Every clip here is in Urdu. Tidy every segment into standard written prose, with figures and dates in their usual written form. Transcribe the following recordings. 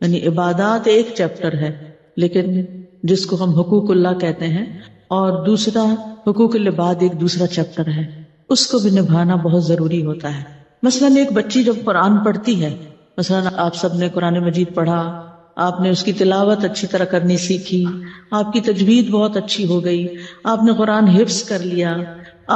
یعنی عبادات ایک چیپٹر ہے، لیکن جس کو ہم حقوق اللہ کہتے ہیں، اور دوسرا حقوق العباد ایک دوسرا چیپٹر ہے، اس کو بھی نبھانا بہت ضروری ہوتا ہے. مثلاً ایک بچی جب قرآن پڑھتی ہے، مثلاً آپ سب نے قرآن مجید پڑھا، آپ نے اس کی تلاوت اچھی طرح کرنی سیکھی، آپ کی تجوید بہت اچھی ہو گئی، آپ نے قرآن حفظ کر لیا،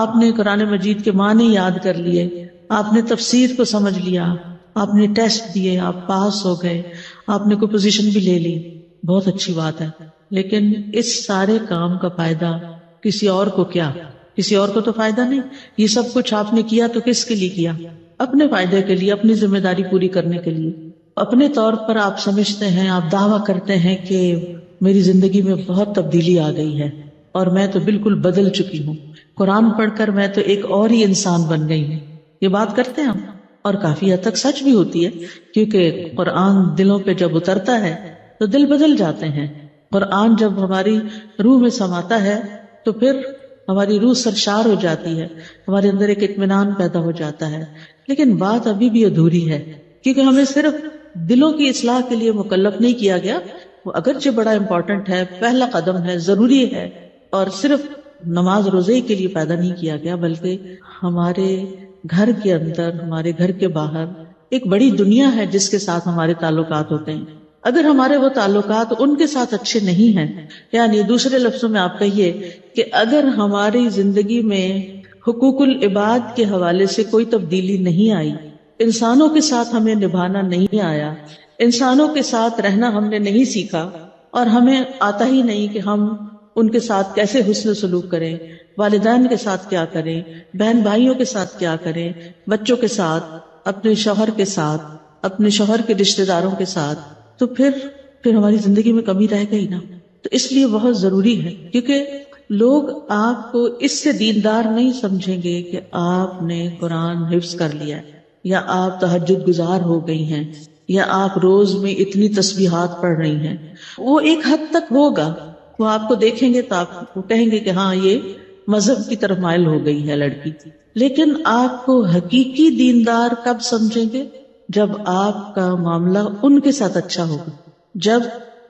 آپ نے قرآن مجید کے معنی یاد کر لیے، آپ نے تفسیر کو سمجھ لیا، آپ نے ٹیسٹ دیے، آپ پاس ہو گئے، آپ نے کوئی پوزیشن بھی لے لی، بہت اچھی بات ہے. لیکن اس سارے کام کا فائدہ کسی اور کو کیا؟ کسی اور کو تو فائدہ نہیں. یہ سب کچھ آپ نے کیا تو کس کے لیے کیا؟ اپنے فائدے کے لیے، اپنی ذمہ داری پوری کرنے کے لیے. اپنے طور پر آپ سمجھتے ہیں، آپ دعویٰ کرتے ہیں کہ میری زندگی میں بہت تبدیلی آ گئی ہے اور میں تو بالکل بدل چکی ہوں، قرآن پڑھ کر میں تو ایک اور ہی انسان بن گئی ہوں. یہ بات کرتے ہیں ہم، اور کافی حد تک سچ بھی ہوتی ہے، کیونکہ قرآن دلوں پہ جب اترتا ہے تو دل بدل جاتے ہیں. قرآن جب ہماری روح میں سماتا ہے تو پھر ہماری روح سرشار ہو جاتی ہے، ہمارے اندر ایک اطمینان پیدا ہو جاتا ہے. لیکن بات ابھی بھی ادھوری ہے، کیونکہ ہمیں صرف دلوں کی اصلاح کے لیے مکلف نہیں کیا گیا. وہ اگرچہ بڑا امپورٹنٹ ہے، پہلا قدم ہے، ضروری ہے، اور صرف نماز روزے کے لیے پیدا نہیں کیا گیا، بلکہ ہمارے گھر کے اندر، ہمارے گھر کے باہر ایک بڑی دنیا ہے جس کے ساتھ ہمارے تعلقات ہوتے ہیں. اگر ہمارے وہ تعلقات ان کے ساتھ اچھے نہیں ہیں، یعنی دوسرے لفظوں میں آپ کہیے کہ اگر ہماری زندگی میں حقوق العباد کے حوالے سے کوئی تبدیلی نہیں آئی، انسانوں کے ساتھ ہمیں نبھانا نہیں آیا، انسانوں کے ساتھ رہنا ہم نے نہیں سیکھا، اور ہمیں آتا ہی نہیں کہ ہم ان کے ساتھ کیسے حسن سلوک کریں، والدین کے ساتھ کیا کریں، بہن بھائیوں کے ساتھ کیا کریں، بچوں کے ساتھ، اپنے شوہر کے ساتھ، اپنے شوہر کے رشتہ داروں کے ساتھ، تو پھر ہماری زندگی میں کمی رہ گئی نا. تو اس لیے بہت ضروری ہے، کیونکہ لوگ آپ کو اس سے دیندار نہیں سمجھیں گے کہ آپ نے قرآن حفظ کر لیا ہے، یا آپ تہجد گزار ہو گئی ہیں، یا آپ روز میں اتنی تسبیحات پڑھ رہی ہیں. وہ ایک حد تک ہوگا، وہ آپ کو دیکھیں گے تو آپ کو کہیں گے کہ ہاں یہ مذہب کی طرف مائل ہو گئی ہے لڑکی. لیکن آپ کو حقیقی دیندار کب سمجھیں گے؟ جب آپ کا معاملہ ان کے ساتھ اچھا ہوگا، جب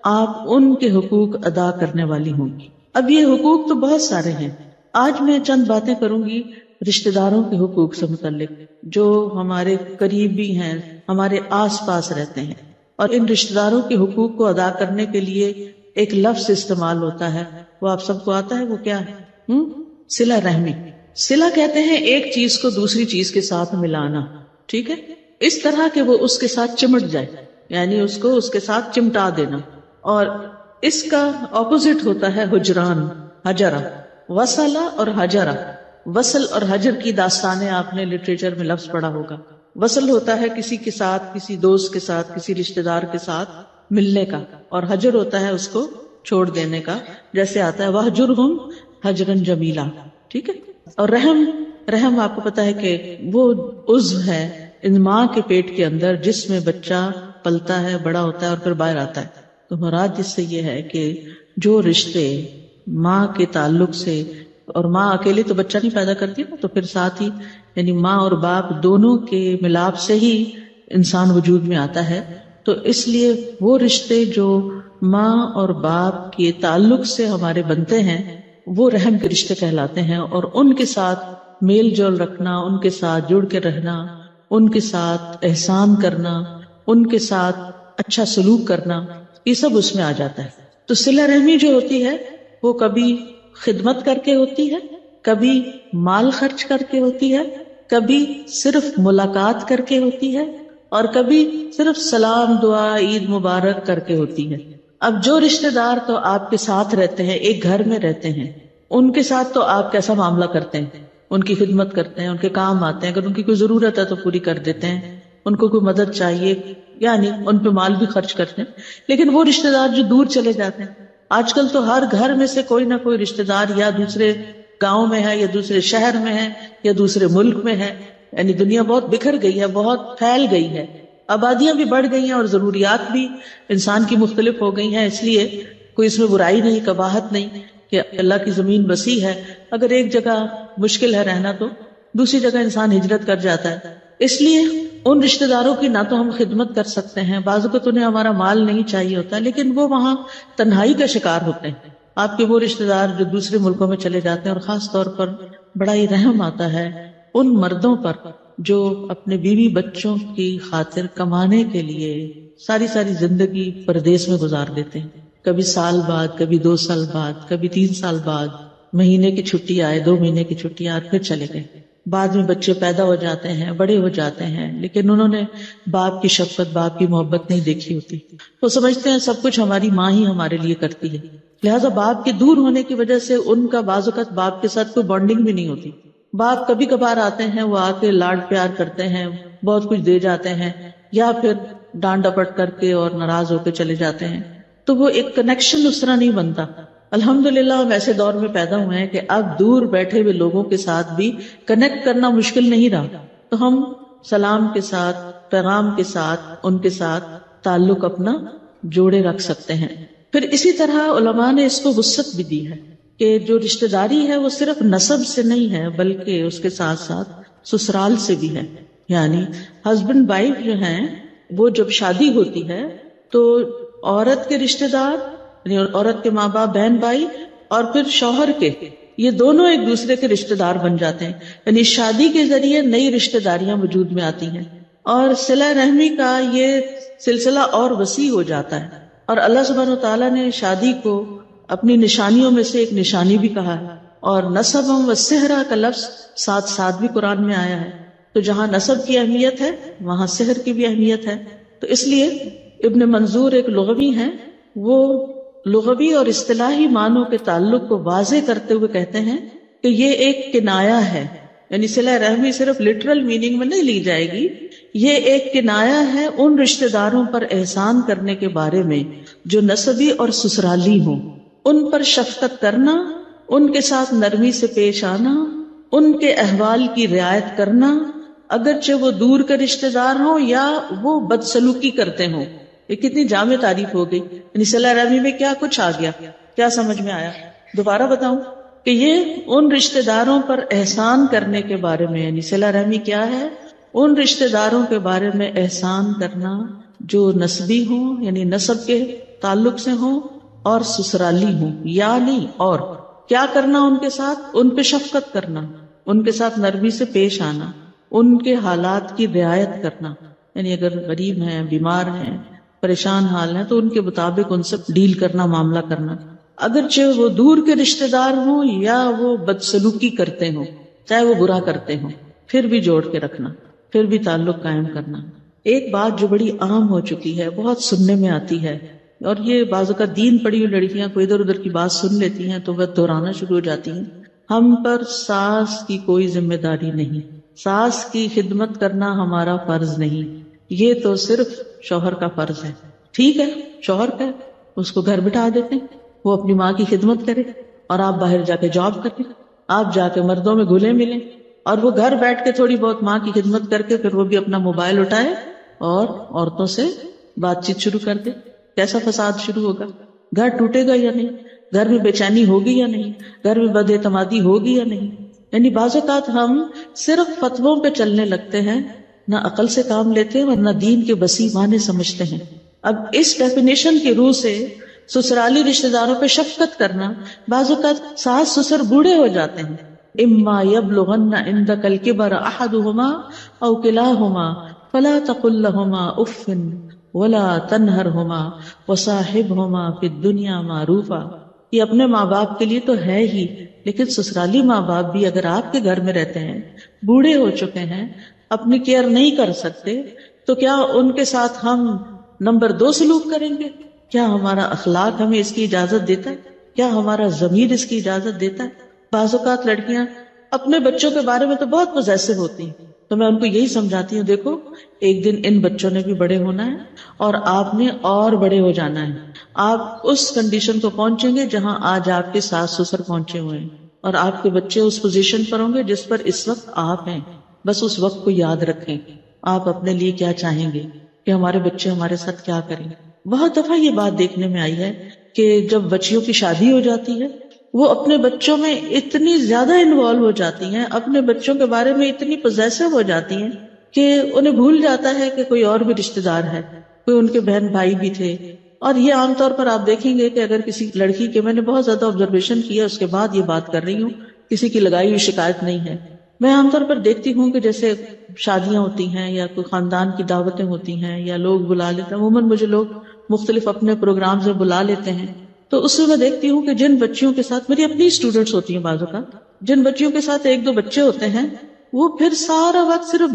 آپ ان کے حقوق ادا کرنے والی ہوں گی. اب یہ حقوق تو بہت سارے ہیں، آج میں چند باتیں کروں گی رشتہ داروں کے حقوق سے متعلق، جو ہمارے قریبی ہیں، ہمارے آس پاس رہتے ہیں. اور ان رشتہ داروں کے حقوق کو ادا کرنے کے لیے ایک لفظ استعمال ہوتا ہے، وہ آپ سب کو آتا ہے، وہ کیا ہے؟ صلہ رحمی. صلہ کہتے ہیں ایک چیز کو دوسری چیز کے ساتھ ملانا، ٹھیک ہے، اس طرح کہ وہ اس کے ساتھ چمٹ جائے، یعنی اس کو اس کے ساتھ چمٹا دینا. اور اس کا اپوزٹ ہوتا ہے حجران، حجرہ، وصلہ اور حجرہ. وصل اور حجر کی داستانیں آپ نے لٹریچر میں لفظ پڑھا ہوگا. وصل ہوتا ہے کسی کے ساتھ، کسی دوست کے ساتھ، کسی رشتہ دار کے ساتھ ملنے کا، اور حجر ہوتا ہے اس کو چھوڑ دینے کا، جیسے آتا ہے وَاهْجُرْهُمْ حَجْرًا جَمِيلًا، ٹھیک ہے. اور رحم آپ کو پتا ہے کہ وہ عضو ہے ان ماں کے پیٹ کے اندر جس میں بچہ پلتا ہے، بڑا ہوتا ہے اور پھر باہر آتا ہے. تو مراد جس سے یہ ہے کہ جو رشتے ماں کے تعلق سے، اور ماں اکیلے تو بچہ نہیں پیدا کرتی نا، تو پھر ساتھ ہی یعنی ماں اور باپ دونوں کے ملاپ سے ہی انسان وجود میں آتا ہے. تو اس لیے وہ رشتے جو ماں اور باپ کے تعلق سے ہمارے بنتے ہیں وہ رحم کے رشتے کہلاتے ہیں. اور ان کے ساتھ میل جول رکھنا، ان کے ساتھ جڑ کے رہنا، ان کے ساتھ احسان کرنا، ان کے ساتھ اچھا سلوک کرنا، یہ سب اس میں آ جاتا ہے. تو صلہ رحمی جو ہوتی ہے وہ کبھی خدمت کر کے ہوتی ہے، کبھی مال خرچ کر کے ہوتی ہے، کبھی صرف ملاقات کر کے ہوتی ہے، اور کبھی صرف سلام، دعا، عید مبارک کر کے ہوتی ہے. اب جو رشتہ دار تو آپ کے ساتھ رہتے ہیں، ایک گھر میں رہتے ہیں، ان کے ساتھ تو آپ کیسا معاملہ کرتے ہیں؟ ان کی خدمت کرتے ہیں، ان کے کام آتے ہیں، اگر ان کی کوئی ضرورت ہے تو پوری کر دیتے ہیں، ان کو کوئی مدد چاہیے یعنی ان پہ مال بھی خرچ کرتے ہیں. لیکن وہ رشتہ دار جو دور چلے جاتے ہیں، آج کل تو ہر گھر میں سے کوئی نہ کوئی رشتہ دار یا دوسرے گاؤں میں ہے، یا دوسرے شہر میں ہے، یا دوسرے ملک میں ہے. یعنی دنیا بہت بکھر گئی ہے، بہت پھیل گئی ہے، آبادیاں بھی بڑھ گئی ہیں اور ضروریات بھی انسان کی مختلف ہو گئی ہیں. اس لیے کوئی اس میں برائی نہیں، قباحت نہیں کہ اللہ کی زمین وسیع ہے، اگر ایک جگہ مشکل ہے رہنا تو دوسری جگہ انسان ہجرت کر جاتا ہے. اس لیے ان رشتہ داروں کی نہ تو ہم خدمت کر سکتے ہیں، بعض اوقات انہیں ہمارا مال نہیں چاہیے ہوتا، لیکن وہ وہاں تنہائی کا شکار ہوتے ہیں. آپ کے وہ رشتہ دار جو دوسرے ملکوں میں چلے جاتے ہیں، اور خاص طور پر بڑا ہی رحم آتا ہے ان مردوں پر جو اپنے بیوی بچوں کی خاطر کمانے کے لیے ساری زندگی پردیس میں گزار دیتے ہیں. کبھی سال بعد، کبھی 2 سال بعد، کبھی 3 سال بعد، مہینے کی چھٹی آئے، 2 مہینے کی چھٹی آئے، پھر چلے گئے. بعد میں بچے پیدا ہو جاتے ہیں، بڑے ہو جاتے ہیں، لیکن انہوں نے باپ کی شفقت، باپ کی محبت نہیں دیکھی ہوتی. وہ سمجھتے ہیں سب کچھ ہماری ماں ہی ہمارے لیے کرتی ہے، لہٰذا باپ کے دور ہونے کی وجہ سے ان کا بعض اوقات باپ کے ساتھ کوئی بانڈنگ بھی نہیں ہوتی. باپ کبھی کبھار آتے ہیں، وہ آ کے لاڈ پیار کرتے ہیں، بہت کچھ دے جاتے ہیں، یا پھر ڈانٹ ڈپٹ کر کے اور ناراض ہو کے چلے جاتے ہیں. تو وہ ایک کنیکشن اس طرح نہیں بنتا. الحمدللہ ہم ایسے دور میں پیدا ہوئے ہیں کہ اب دور بیٹھے ہوئے لوگوں کے ساتھ بھی کنیکٹ کرنا مشکل نہیں رہا. تو ہم سلام کے ساتھ، پیغام کے ساتھ ان کے ساتھ تعلق اپنا جوڑے رکھ سکتے ہیں. پھر اسی طرح علماء نے اس کو وسعت بھی دی ہے کہ جو رشتہ داری ہے وہ صرف نسب سے نہیں ہے، بلکہ اس کے ساتھ ساتھ سسرال سے بھی ہے. یعنی ہسبینڈ وائف جو ہیں وہ جب شادی ہوتی ہے تو عورت کے رشتہ دار، یعنی عورت کے ماں باپ، بہن بھائی، اور پھر شوہر کے، یہ دونوں ایک دوسرے کے رشتہ دار بن جاتے ہیں. یعنی شادی کے ذریعے نئی رشتہ داریاں وجود میں آتی ہیں، اور صلہ رحمی کا یہ سلسلہ اور وسیع ہو جاتا ہے. اور اللہ سبحانہ وتعالیٰ نے شادی کو اپنی نشانیوں میں سے ایک نشانی بھی کہا ہے. اور نسبم و سحرہ کا لفظ ساتھ ساتھ بھی قرآن میں آیا ہے. تو جہاں نسب کی اہمیت ہے وہاں سحر کی بھی اہمیت ہے. تو اس لیے ابن منظور ایک لغوی ہیں، وہ لغوی اور اصطلاحی معنوں کے تعلق کو واضح کرتے ہوئے کہتے ہیں کہ یہ ایک کنایا ہے. یعنی صلہ رحمی صرف لٹرل میننگ میں نہیں لی جائے گی، یہ ایک کنایا ہے ان رشتہ داروں پر احسان کرنے کے بارے میں جو نسبی اور سسرالی ہوں. ان پر شفقت کرنا، ان کے ساتھ نرمی سے پیش آنا، ان کے احوال کی رعایت کرنا، اگرچہ وہ دور کے رشتہ دار ہوں یا وہ بدسلوکی کرتے ہوں. یہ کتنی جامع تعریف ہو گئی. یعنی صلہ رحمی میں کیا کچھ آ گیا، کیا سمجھ میں آیا؟ دوبارہ بتاؤں کہ یہ ان رشتہ داروں پر احسان کرنے کے بارے میں، یعنی صلہ رحمی کیا ہے؟ ان رشتہ داروں کے بارے میں احسان کرنا جو نسبی ہوں، یعنی نسب کے تعلق سے ہوں، اور سسرالی ہوں. یا نہیں، اور کیا کرنا ان کے ساتھ؟ ان پہ شفقت کرنا، ان کے ساتھ نرمی سے پیش آنا، ان کے حالات کی رعایت کرنا. یعنی اگر غریب ہیں، بیمار ہیں، پریشان حال ہیں، تو ان کے مطابق ان سے ڈیل کرنا، معاملہ کرنا، اگرچہ وہ دور کے رشتہ دار ہوں یا وہ بدسلوکی کرتے ہوں، چاہے وہ برا کرتے ہوں، پھر بھی جوڑ کے رکھنا، پھر بھی تعلق قائم کرنا. ایک بات جو بڑی عام ہو چکی ہے، بہت سننے میں آتی ہے، اور یہ بعض اوقات دین پڑھی ہوئی لڑکیاں کوئی ادھر ادھر کی بات سن لیتی ہیں تو وہ دہرانا شروع ہو جاتی ہیں. ہم پر ساس کی کوئی ذمہ داری نہیں، ساس کی خدمت کرنا ہمارا فرض نہیں، یہ تو صرف شوہر کا فرض ہے. ٹھیک ہے، شوہر کا ہے، اس کو گھر بٹھا دیتے ہیں، وہ اپنی ماں کی خدمت کرے، اور آپ باہر جا کے جاب کریں، آپ جا کے مردوں میں گھلے ملیں، اور وہ گھر بیٹھ کے تھوڑی بہت ماں کی خدمت کر کے پھر وہ بھی اپنا موبائل اٹھائے اور عورتوں سے بات چیت شروع کر دے. کیسا فساد شروع ہوگا؟ گھر ٹوٹے گا یا نہیں؟ گھر میں بے چینی ہوگی یا نہیں؟ گھر میں بد اعتمادی ہوگی یا نہیں؟ یعنی بعض اوقات ہم صرف فتووں پہ چلنے لگتے ہیں، نہ عقل سے کام لیتے اور نہ دین کے وسیع معنی سمجھتے ہیں. اب اس ڈیفینیشن کی روح سے سسرالی رشتہ داروں پہ شفقت کرنا، بعض اوقات ساس سسر بوڑھے ہو جاتے ہیں، اما یبلغن عندک الکبر احدہما او کلاہما فلا تقل لہما اف ولا تنہرہما وصاحبہما فی الدنیا معروفا. یہ اپنے ماں باپ کے لیے تو ہے ہی، لیکن سسرالی ماں باپ بھی اگر آپ کے گھر میں رہتے ہیں، بوڑھے ہو چکے ہیں، اپنی کیئر نہیں کر سکتے، تو کیا ان کے ساتھ ہم نمبر 2 سلوک کریں گے؟ کیا ہمارا اخلاق ہمیں اس کی اجازت دیتا ہے؟ کیا ہمارا ضمیر اس کی اجازت دیتا ہے؟ بعض اوقات لڑکیاں اپنے بچوں کے بارے میں تو بہت پوزیسو ہوتی ہیں، تو میں ان کو یہی سمجھاتی ہوں، دیکھو ایک دن ان بچوں نے بھی بڑے ہونا ہے اور آپ نے اور بڑے ہو جانا ہے. آپ اس کنڈیشن کو پہنچیں گے جہاں آج آپ کے ساس سسر پہنچے ہوئے ہیں، اور آپ کے بچے اس پوزیشن پر ہوں گے جس پر اس وقت آپ ہیں. بس اس وقت کو یاد رکھیں، آپ اپنے لیے کیا چاہیں گے کہ ہمارے بچے ہمارے ساتھ کیا کریں. بہت دفعہ یہ بات دیکھنے میں آئی ہے کہ جب بچیوں کی شادی ہو جاتی ہے، وہ اپنے بچوں میں اتنی زیادہ انوالو ہو جاتی ہیں، اپنے بچوں کے بارے میں اتنی پوزیسو ہو جاتی ہیں کہ انہیں بھول جاتا ہے کہ کوئی اور بھی رشتہ دار ہے، کوئی ان کے بہن بھائی بھی تھے. اور یہ عام طور پر آپ دیکھیں گے کہ اگر کسی لڑکی کے، میں نے بہت زیادہ آبزرویشن کیا اس کے بعد یہ بات کر رہی ہوں، کسی کی لگائی ہوئی شکایت نہیں ہے، میں عام طور پر دیکھتی ہوں کہ جیسے شادیاں ہوتی ہیں یا کوئی خاندان کی دعوتیں ہوتی ہیں یا لوگ بلا لیتے ہیں، عموماً مجھے لوگ مختلف اپنے پروگرامز میں بلا لیتے ہیں، تو اس میں دیکھتی ہوں کہ جن بچیوں کے ساتھ، میری اپنی اسٹوڈنٹس ہوتی ہیں بعض اوقات، جن بچیوں کے ساتھ ایک دو بچے ہوتے ہیں وہ پھر سارا وقت صرف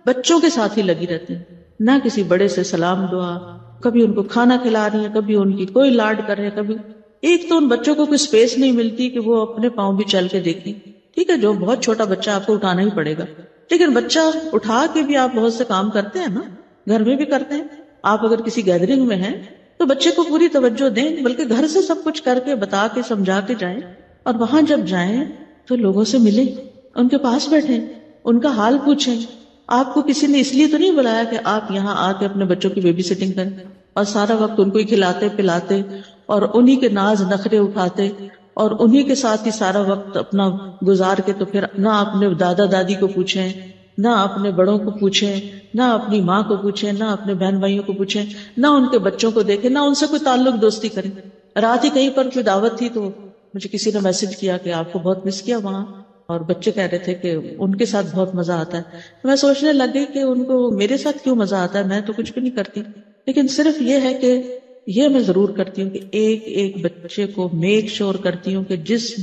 بچوں کے ساتھ ہی لگی رہتی ہیں، نہ کسی بڑے سے سلام دعا، کبھی ان کو کھانا کھلا رہی ہیں، کبھی ان کی کوئی لاڈ کر رہے ہیں، کبھی ایک تو ان بچوں کو کوئی سپیس نہیں ملتی کہ وہ اپنے پاؤں بھی چل کے دیکھیں. ٹھیک ہے، جو بہت چھوٹا بچہ آپ کو اٹھانا ہی پڑے گا، لیکن بچہ اٹھا کے بھی آپ بہت سے کام کرتے ہیں نا، گھر میں بھی کرتے ہیں. آپ اگر کسی گیدرنگ میں ہیں تو بچے کو پوری توجہ دیں، بلکہ گھر سے سب کچھ کر کے بتا کے سمجھا کے جائیں، اور وہاں جب جائیں تو لوگوں سے ملیں، ان کے پاس بیٹھیں، ان کا حال پوچھیں. آپ کو کسی نے اس لیے تو نہیں بلایا کہ آپ یہاں آ کے اپنے بچوں کی بیبی سٹنگ کریں اور سارا وقت ان کو ہی کھلاتے پلاتے اور انہی کے ناز نخرے اٹھاتے اور انہی کے ساتھ ہی سارا وقت اپنا گزار کے تو پھر نہ اپنے دادا دادی کو پوچھیں، نہ اپنے بڑوں کو پوچھیں، نہ اپنی ماں کو پوچھیں، نہ اپنے بہن بھائیوں کو پوچھیں، نہ ان کے بچوں کو دیکھیں، نہ ان سے کوئی تعلق دوستی کریں. رات ہی کہیں پر کوئی دعوت تھی تو مجھے کسی نے میسج کیا کہ آپ کو بہت مس کیا وہاں، اور بچے کہہ رہے تھے کہ ان کے ساتھ بہت مزہ آتا ہے. میں سوچنے لگ گئی کہ ان کو میرے ساتھ کیوں مزہ آتا ہے، میں تو کچھ بھی نہیں کرتی، لیکن صرف یہ ہے کہ یہ میں ضرور کرتی ہوں کہ ایک ایک بچے کو میک شور کرتی ہوں کہ جس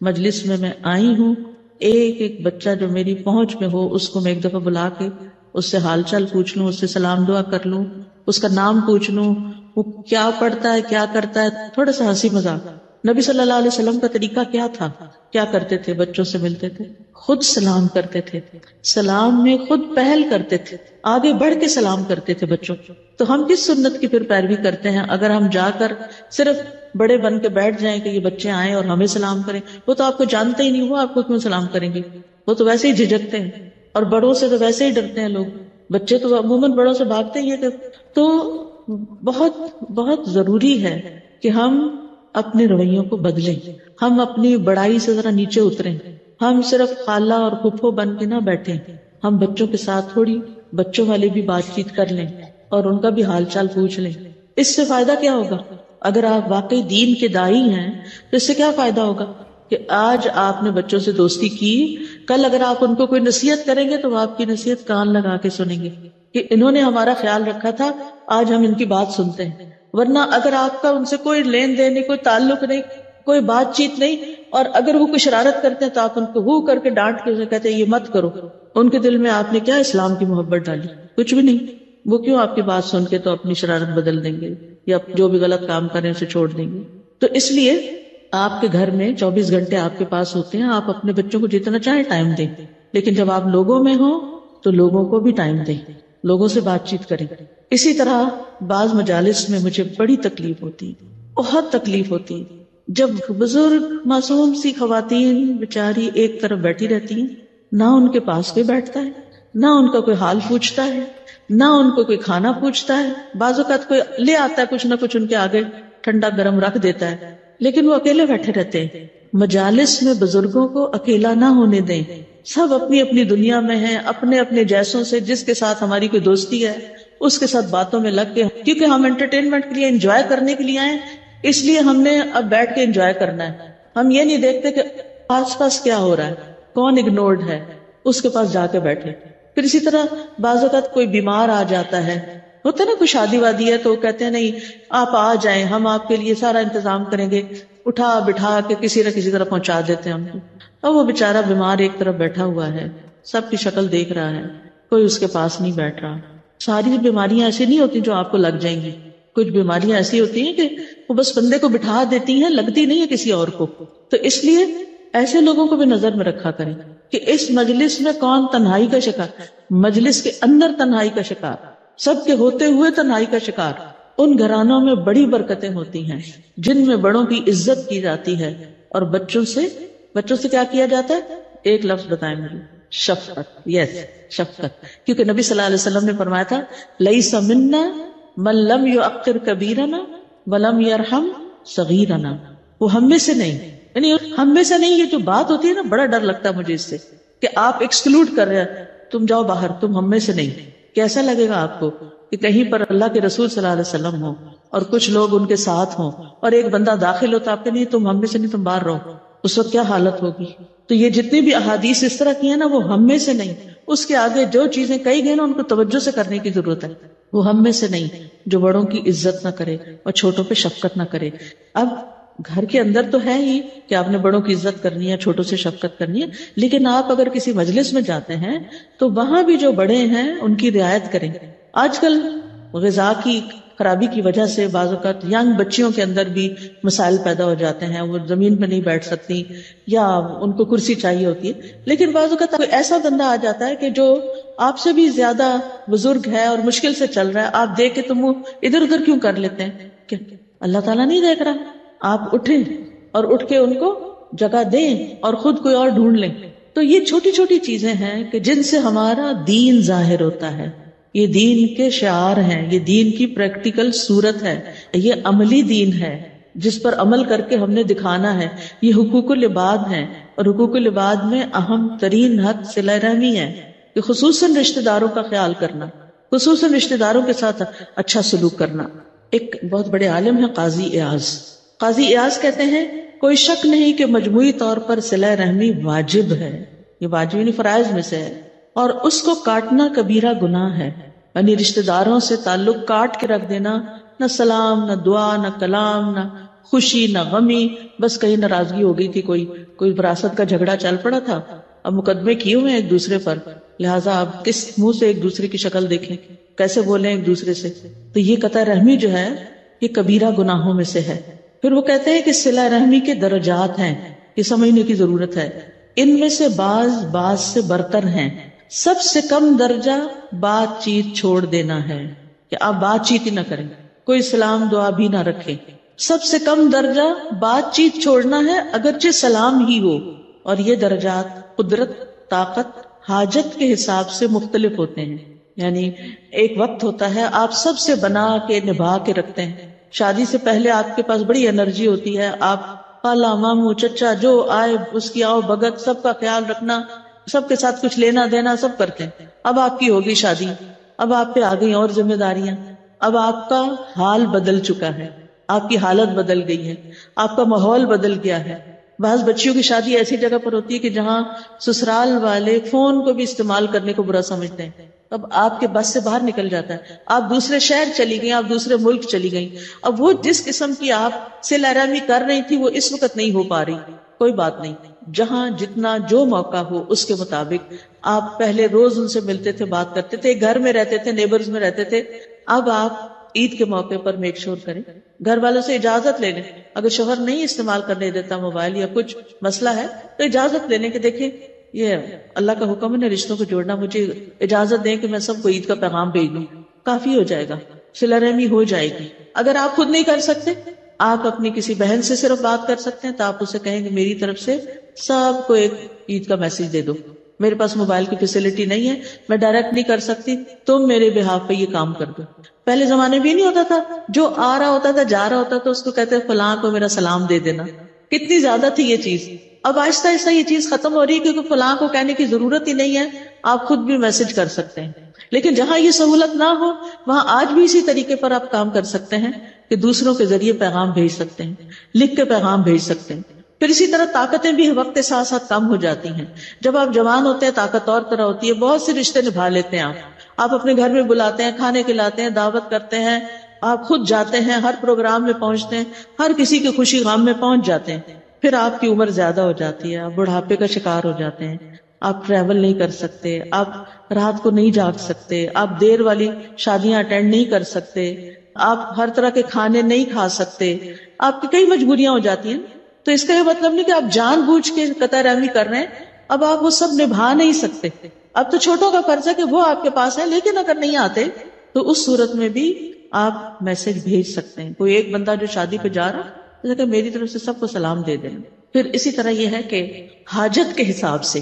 مجلس میں آئی ہوں ایک ایک بچہ جو میری پہنچ میں ہو اس کو میں ایک دفعہ بلا کے اس سے حال چال پوچھ لوں، اس سے سلام دعا کر لوں، اس کا نام پوچھ لوں، وہ کیا پڑھتا ہے کیا کرتا ہے، تھوڑا سا ہنسی مذاق. نبی صلی اللہ علیہ وسلم کا طریقہ کیا تھا، کیا کرتے تھے؟ بچوں سے ملتے تھے، خود سلام کرتے تھے، سلام میں خود پہل کرتے تھے، آگے بڑھ کے سلام کرتے تھے بچوں. تو ہم کس سنت کی پھر پیروی کرتے ہیں اگر ہم جا کر صرف بڑے بن کے بیٹھ جائیں کہ یہ بچے آئیں اور ہمیں سلام کریں؟ وہ تو آپ کو جانتے ہی نہیں، وہ آپ کو کیوں سلام کریں گے؟ وہ تو ویسے ہی جھجکتے ہیں، اور بڑوں سے تو ویسے ہی ڈرتے ہیں لوگ، بچے تو عموماً بڑوں سے بھاگتے ہی ہیں. تو بہت بہت ضروری ہے کہ ہم اپنے رویوں کو بدلیں، ہم اپنی بڑائی سے ذرا نیچے اتریں، ہم صرف خالہ اور پھپھو بن کے نہ بیٹھیں، ہم بچوں کے ساتھ تھوڑی بچوں والی بھی بات چیت کر لیں اور ان کا بھی حال چال پوچھ لیں. اس سے فائدہ کیا ہوگا؟ اگر آپ واقعی دین کے داعی ہیں تو اس سے کیا فائدہ ہوگا کہ آج آپ نے بچوں سے دوستی کی، کل اگر آپ ان کو کوئی نصیحت کریں گے تو وہ آپ کی نصیحت کان لگا کے سنیں گے کہ انہوں نے ہمارا خیال رکھا تھا، آج ہم ان کی بات سنتے ہیں. ورنہ اگر آپ کا ان سے کوئی لین دین نہیں، کوئی تعلق نہیں، کوئی بات چیت نہیں، اور اگر وہ کوئی شرارت کرتے ہیں تو آپ ان کو ہو کر کے ڈانٹ کے کہتے ہیں یہ مت کرو، ان کے دل میں آپ نے کیا اسلام کی محبت ڈالی؟ کچھ بھی نہیں. وہ کیوں آپ کی بات سن کے تو اپنی شرارت بدل دیں گے یا جو بھی غلط کام کریں اسے چھوڑ دیں گے؟ تو اس لیے آپ کے گھر میں 24 گھنٹے آپ کے پاس ہوتے ہیں، آپ اپنے بچوں کو جتنا چاہے ٹائم دیں، لیکن جب آپ لوگوں میں ہوں تو لوگوں کو بھی ٹائم دیں، لوگوں سے بات چیت کریں. اسی طرح بعض مجالس میں مجھے بڑی تکلیف ہوتی، بہت تکلیف ہوتی، جب بزرگ معصوم سی خواتین بیچاری ایک طرف بیٹھی رہتی ہیں، نہ ان کے پاس کوئی بیٹھتا ہے، نہ ان کا کوئی حال پوچھتا ہے، نہ ان کو کوئی کھانا پوچھتا ہے. بعض اوقات کوئی لے آتا ہے کچھ نہ کچھ ان کے آگے ٹھنڈا گرم رکھ دیتا ہے، لیکن وہ اکیلے بیٹھے رہتے ہیں. مجالس میں بزرگوں کو اکیلا نہ ہونے دیں، سب اپنی اپنی دنیا میں ہیں، اپنے اپنے جیسوں سے، جس کے ساتھ ہماری کوئی دوستی ہے اس کے ساتھ باتوں میں لگ کے، کیونکہ ہم انٹرٹینمنٹ کے لیے، انجوائے کرنے کے لیے آئے، اس لیے ہم نے اب بیٹھ کے انجوائے کرنا ہے. ہم یہ نہیں دیکھتے کہ آس پاس کیا ہو رہا ہے، کون اگنورڈ ہے، اس کے پاس جا کے بیٹھے. پھر اسی طرح بعض اوقات کوئی بیمار آ جاتا ہے، ہوتا ہے نا کوئی شادی وادی ہے تو کہتے ہیں نہیں آپ آ جائیں، ہم آپ کے لیے سارا انتظام کریں گے، اٹھا بٹھا کے کسی نہ کسی طرح پہنچا دیتے ہیں ہم کو. اور وہ بیچارہ بیمار ایک طرف بیٹھا ہوا ہے، سب کی شکل دیکھ رہا ہے، کوئی اس کے پاس نہیں بیٹھ رہا. ساری بیماریاں ایسی نہیں ہوتی جو آپ کو لگ جائیں گی، کچھ بیماریاں ایسی ہوتی ہیں کہ وہ بس بندے کو بٹھا دیتی ہیں، لگتی نہیں ہے کسی اور کو. تو اس لیے ایسے لوگوں کو بھی نظر میں رکھا کریں کہ اس مجلس میں کون تنہائی کا شکار، مجلس کے اندر تنہائی کا شکار، سب کے ہوتے ہوئے تنہائی کا شکار. ان گھرانوں میں بڑی برکتیں ہوتی ہیں جن میں بڑوں کی عزت کی جاتی ہے، اور بچوں سے کیا کیا جاتا ہے؟ ایک لفظ بتائیں مجھے، شفقت. یس، شفقت. کیونکہ نبی صلی اللہ علیہ وسلم نے فرمایا تھا لیس منا من لم یعقر کبیرنا ولم یرحم صغیرنا. وہ ہم میں سے نہیں، یعنی ہم میں سے نہیں. یہ جو بات ہوتی ہے نا، بڑا ڈر لگتا ہے مجھے اس سے کہ آپ ایکسکلوڈ کر رہے ہیں. تم جاؤ باہر، تم ہم میں سے نہیں. کیسا لگے گا آپ کو کہ کہیں پر اللہ کے رسول صلی اللہ علیہ وسلم ہو اور کچھ لوگ ان کے ساتھ ہوں اور ایک بندہ داخل ہوتا آپ کے نہیں تم ہم میں سے نہیں، تم باہر رہو، اس وقت کیا حالت ہوگی. تو یہ جتنی بھی احادیث اس طرح کی ہیں نا وہ ہم میں سے نہیں. اس کے آگے جو چیزیں کہی گئی نا ان کو توجہ سے کرنے کی ضرورت ہے. وہ ہم میں سے نہیں جو بڑوں کی عزت نہ کرے اور چھوٹوں پہ شفقت نہ کرے. اب گھر کے اندر تو ہے ہی کہ آپ نے بڑوں کی عزت کرنی ہے، چھوٹوں سے شفقت کرنی ہے، لیکن آپ اگر کسی مجلس میں جاتے ہیں تو وہاں بھی جو بڑے ہیں ان کی رعایت کریں. آج کل غذا کی خرابی کی وجہ سے بعض اوقات ینگ بچیوں کے اندر بھی مسائل پیدا ہو جاتے ہیں. وہ زمین پہ نہیں بیٹھ سکتی یا ان کو کرسی چاہیے ہوتی ہے. لیکن بعض اوقات کوئی ایسا بندہ آ جاتا ہے کہ جو آپ سے بھی زیادہ بزرگ ہے اور مشکل سے چل رہا ہے، آپ دیکھ کے تم ادھر ادھر کیوں کر لیتے ہیں؟ کیا اللہ تعالیٰ نہیں دیکھ رہا؟ آپ اٹھیں اور اٹھ کے ان کو جگہ دیں اور خود کوئی اور ڈھونڈ لیں. تو یہ چھوٹی چھوٹی چیزیں ہیں کہ جن سے ہمارا دین ظاہر ہوتا ہے. یہ دین کے شعار ہیں، یہ دین کی پریکٹیکل صورت ہے، یہ عملی دین ہے جس پر عمل کر کے ہم نے دکھانا ہے. یہ حقوق العباد ہیں اور حقوق العباد میں اہم ترین حق صلہ رحمی ہے کہ خصوصاً رشتہ داروں کا خیال کرنا، خصوصاً رشتہ داروں کے ساتھ اچھا سلوک کرنا. ایک بہت بڑے عالم ہیں قاضی ایاز. قاضی ایاز کہتے ہیں کوئی شک نہیں کہ مجموعی طور پر صلہ رحمی واجب ہے، یہ واجب یعنی فرائض میں سے ہے، اور اس کو کاٹنا کبیرہ گناہ ہے. یعنی رشتہ داروں سے تعلق کاٹ کے رکھ دینا، نہ سلام، نہ دعا، نہ کلام، نہ خوشی، نہ غمی. بس کہیں ناراضگی ہو گئی تھی، کوئی وراثت کا جھگڑا چل پڑا تھا، اب مقدمے کیے ہوئے ہیں ایک دوسرے پر، لہٰذا آپ کس منہ سے ایک دوسرے کی شکل دیکھیں، کیسے بولیں ایک دوسرے سے. تو یہ قطع رحمی جو ہے یہ کبیرہ گناہوں میں سے ہے. پھر وہ کہتے ہیں کہ صلہ رحمی کے درجات ہیں، یہ سمجھنے کی ضرورت ہے. ان میں سے بعض سے برتر ہیں. سب سے کم درجہ بات چیت چھوڑ دینا ہے کہ آپ بات چیت ہی نہ کریں، کوئی سلام دعا بھی نہ رکھیں. سب سے کم درجہ بات چیت چھوڑنا ہے اگرچہ سلام ہی ہو. اور یہ درجات قدرت، طاقت، حاجت کے حساب سے مختلف ہوتے ہیں. یعنی ایک وقت ہوتا ہے آپ سب سے بنا کے نبھا کے رکھتے ہیں. شادی سے پہلے آپ کے پاس بڑی انرجی ہوتی ہے، آپ خالہ ماموں چچا جو آئے اس کی آؤ بھگت، سب کا خیال رکھنا، سب کے ساتھ کچھ لینا دینا سب کرتے ہیں. اب آپ کی ہوگی شادی، اب آپ پہ آ گئی اور ذمہ داریاں، اب آپ کا حال بدل چکا ہے، آپ کی حالت بدل گئی ہے، آپ کا ماحول بدل گیا ہے. بعض بچیوں کی شادی ایسی جگہ پر ہوتی ہے کہ جہاں سسرال والے فون کو بھی استعمال کرنے کو برا سمجھتے ہیں. اب آپ کے بس سے باہر نکل جاتا ہے، آپ دوسرے شہر چلی گئی، آپ دوسرے ملک چلی گئی. اب وہ جس قسم کی آپ صلہ رحمی کر رہی تھی وہ اس وقت نہیں ہو پا رہی. کوئی بات نہیں، جہاں جتنا جو موقع ہو اس کے مطابق آپ پہلے روز ان سے ملتے تھے، بات کرتے تھے، گھر میں رہتے تھے، نیبرز میں رہتے تھے. اب آپ عید کے موقع پر میک شور کریں، گھر والوں سے اجازت لے لیں. اگر شوہر نہیں استعمال کرنے دیتا موبائل یا کچھ مسئلہ ہے تو اجازت لے لیں کہ دیکھیں یہ اللہ کا حکم ہے رشتوں کو جوڑنا، مجھے اجازت دیں کہ میں سب کو عید کا پیغام بھیج دوں. کافی ہو جائے گا، صلہ رحمی ہو جائے گی. اگر آپ خود نہیں کر سکتے، آپ اپنی کسی بہن سے صرف بات کر سکتے ہیں تو آپ اسے کہیں کہ میری طرف سے سب کو ایک عید کا میسج دے دو. میرے پاس موبائل کی فیسلٹی نہیں ہے، میں ڈائریکٹ نہیں کر سکتی، تم میرے بہاف پہ یہ کام کر دو. پہلے زمانے بھی نہیں ہوتا تھا، جو آ رہا ہوتا تھا جا رہا ہوتا تھا اس کو کہتے فلاں کو میرا سلام دے دینا. کتنی زیادہ تھی یہ چیز. اب آہستہ آہستہ یہ چیز ختم ہو رہی ہے کیونکہ فلاں کو کہنے کی ضرورت ہی نہیں ہے، آپ خود بھی میسج کر سکتے ہیں. لیکن جہاں یہ سہولت نہ ہو وہاں آج بھی اسی طریقے پر آپ کام کر سکتے ہیں کہ دوسروں کے ذریعے پیغام بھیج سکتے ہیں، لکھ کے پیغام بھیج سکتے ہیں. پھر اسی طرح طاقتیں بھی وقت کے ساتھ ساتھ کم ہو جاتی ہیں. جب آپ جوان ہوتے ہیں طاقت اور طرح ہوتی ہے، بہت سے رشتے نبھا لیتے ہیں. آپ اپنے گھر میں بلاتے ہیں، کھانے کھلاتے ہیں، دعوت کرتے ہیں، آپ خود جاتے ہیں، ہر پروگرام میں پہنچتے ہیں، ہر کسی کی خوشی غم میں پہنچ جاتے ہیں. پھر آپ کی عمر زیادہ ہو جاتی ہے، آپ بڑھاپے کا شکار ہو جاتے ہیں، آپ ٹریول نہیں کر سکتے، آپ رات کو نہیں جاگ سکتے، آپ دیر والی شادیاں اٹینڈ نہیں کر سکتے، آپ ہر طرح کے کھانے نہیں کھا سکتے، آپ کی کئی مجبوریاں ہو جاتی ہیں. تو اس کا یہ مطلب نہیں کہ آپ جان بوجھ کے قطع رحمی کر رہے ہیں، اب آپ وہ سب نبھا نہیں سکتے. اب تو چھوٹوں کا فرض ہے کہ وہ آپ کے پاس ہے، لیکن اگر نہیں آتے تو اس صورت میں بھی آپ میسج بھیج سکتے ہیں. کوئی ایک بندہ جو شادی پہ جا رہا کہ میری طرف سے سب کو سلام دے دینا. پھر اسی طرح یہ ہے کہ حاجت کے حساب سے،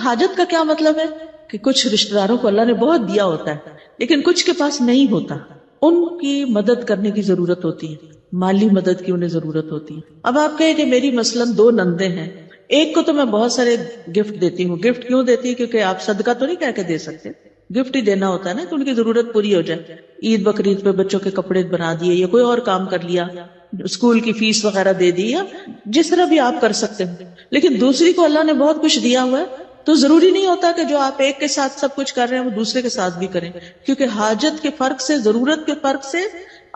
حاجت کا کیا مطلب ہے کہ کچھ رشتہ داروں کو اللہ نے بہت دیا ہوتا ہے لیکن کچھ کے پاس نہیں ہوتا، ان کی مدد کرنے کی ضرورت ہوتی ہے، مالی مدد کی انہیں ضرورت ہوتی ہے. اب آپ کہیں کہ میری مثلاً 2 نندیں ہیں، ایک کو تو میں بہت سارے گفٹ دیتی ہوں. گفٹ کیوں دیتی ہوں؟ کیونکہ آپ صدقہ تو نہیں کہہ کے دے سکتے, گفٹ ہی دینا ہوتا ہے نا کہ ان کی ضرورت پوری ہو جائے. عید بقرعید پہ بچوں کے کپڑے بنا دیے یا کوئی اور کام کر لیا, اسکول کی فیس وغیرہ دے دی, یا جس طرح بھی آپ کر سکتے ہیں. لیکن دوسری کو اللہ نے بہت کچھ دیا ہوا ہے, تو ضروری نہیں ہوتا کہ جو آپ ایک کے ساتھ سب کچھ کر رہے ہیں وہ دوسرے کے ساتھ بھی کریں, کیونکہ حاجت کے فرق سے, ضرورت کے فرق سے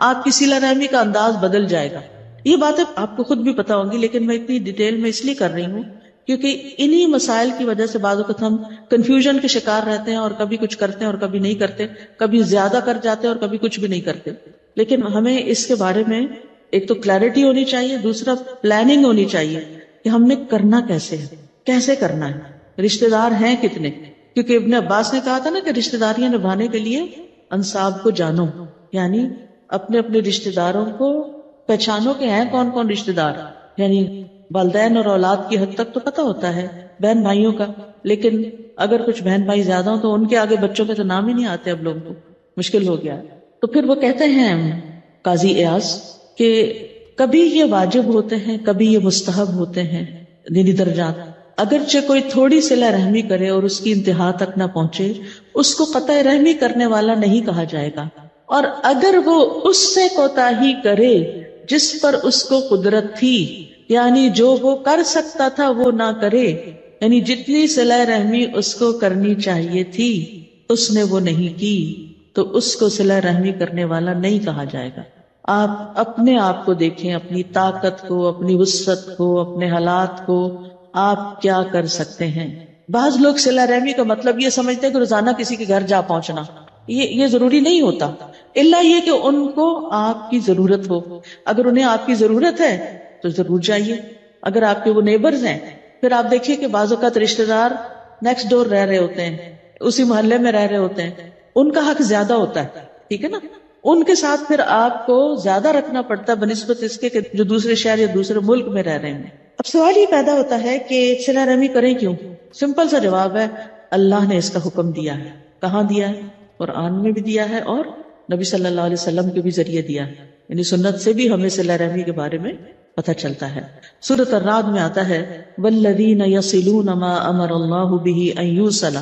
آپ کی صلہ رحمی کا انداز بدل جائے گا. یہ باتیں آپ کو خود بھی پتا ہوں گی, لیکن میں اتنی ڈیٹیل میں اس لیے کر رہی ہوں کیونکہ انہی مسائل کی وجہ سے بعض اوقات ہم کنفیوژن کے شکار رہتے ہیں, اور کبھی کچھ کرتے ہیں اور کبھی نہیں کرتے, کبھی زیادہ کر جاتے ہیں اور کبھی کچھ بھی نہیں کرتے. لیکن ہمیں اس کے بارے میں ایک تو کلیئرٹی ہونی چاہیے, دوسرا پلاننگ ہونی چاہیے کہ ہم نے کرنا کیسے ہے, کیسے کرنا ہے, رشتہ دار ہیں کتنے. کیونکہ ابن عباس نے کہا تھا نا کہ رشتہ داریاں نبھانے کے لیے انصاب کو جانو, یعنی اپنے اپنے رشتہ داروں کو پہچانو کہ ہیں کون کون رشتہ دار. یعنی والدین اور اولاد کی حد تک تو پتہ ہوتا ہے, بہن بھائیوں کا, لیکن اگر کچھ بہن بھائی زیادہ ہوں تو ان کے آگے بچوں کے تو نام ہی نہیں آتے اب لوگوں کو, مشکل ہو گیا. تو پھر وہ کہتے ہیں قاضی ایاز کہ کبھی یہ واجب ہوتے ہیں, کبھی یہ مستحب ہوتے ہیں, دینی درجات. اگرچہ کوئی تھوڑی صلہ رحمی کرے اور اس کی انتہا تک نہ پہنچے, اس کو قطع رحمی کرنے والا نہیں کہا جائے گا. اور اگر وہ اس سے کوتاہی کرے جس پر اس کو قدرت تھی, یعنی جو وہ کر سکتا تھا وہ نہ کرے, یعنی جتنی صلہ رحمی اس کو کرنی چاہیے تھی اس نے وہ نہیں کی, تو اس کو صلہ رحمی کرنے والا نہیں کہا جائے گا. آپ اپنے آپ کو دیکھیں, اپنی طاقت کو, اپنی وسعت کو, اپنے حالات کو, آپ کیا کر سکتے ہیں. بعض لوگ صلہ رحمی کا مطلب یہ سمجھتے ہیں کہ روزانہ کسی کے گھر جا پہنچنا, یہ ضروری نہیں ہوتا, الا یہ کہ ان کو آپ کی ضرورت ہو. اگر انہیں آپ کی ضرورت ہے تو ضرور جائیے. اگر آپ کے وہ نیبرز ہیں, پھر آپ دیکھیے کہ بعض اوقات رشتہ دار نیکسٹ ڈور رہ رہے ہوتے ہیں, اسی محلے میں رہ رہے ہوتے ہیں, ان کا حق زیادہ ہوتا ہے, ٹھیک ہے نا, ان کے ساتھ پھر آپ کو زیادہ رکھنا پڑتا ہے بنسبت اس کے کہ جو دوسرے شہر یا دوسرے ملک میں رہ رہے ہیں. اب سوال یہ پیدا ہوتا ہے کہ صلہ رحمی کریں کیوں؟ سمپل سا جواب ہے, اللہ نے اس کا حکم دیا ہے. کہاں دیا ہے؟ قرآن میں بھی دیا ہے اور نبی صلی اللہ علیہ وسلم کے بھی ذریعے دیا ہے, یعنی سنت سے بھی ہمیں صلہ رحمی کے بارے میں پتہ چلتا ہے. سورۃ الرعد میں آتا ہے والذین یصلون ما امر اللہ بہ ان یوصل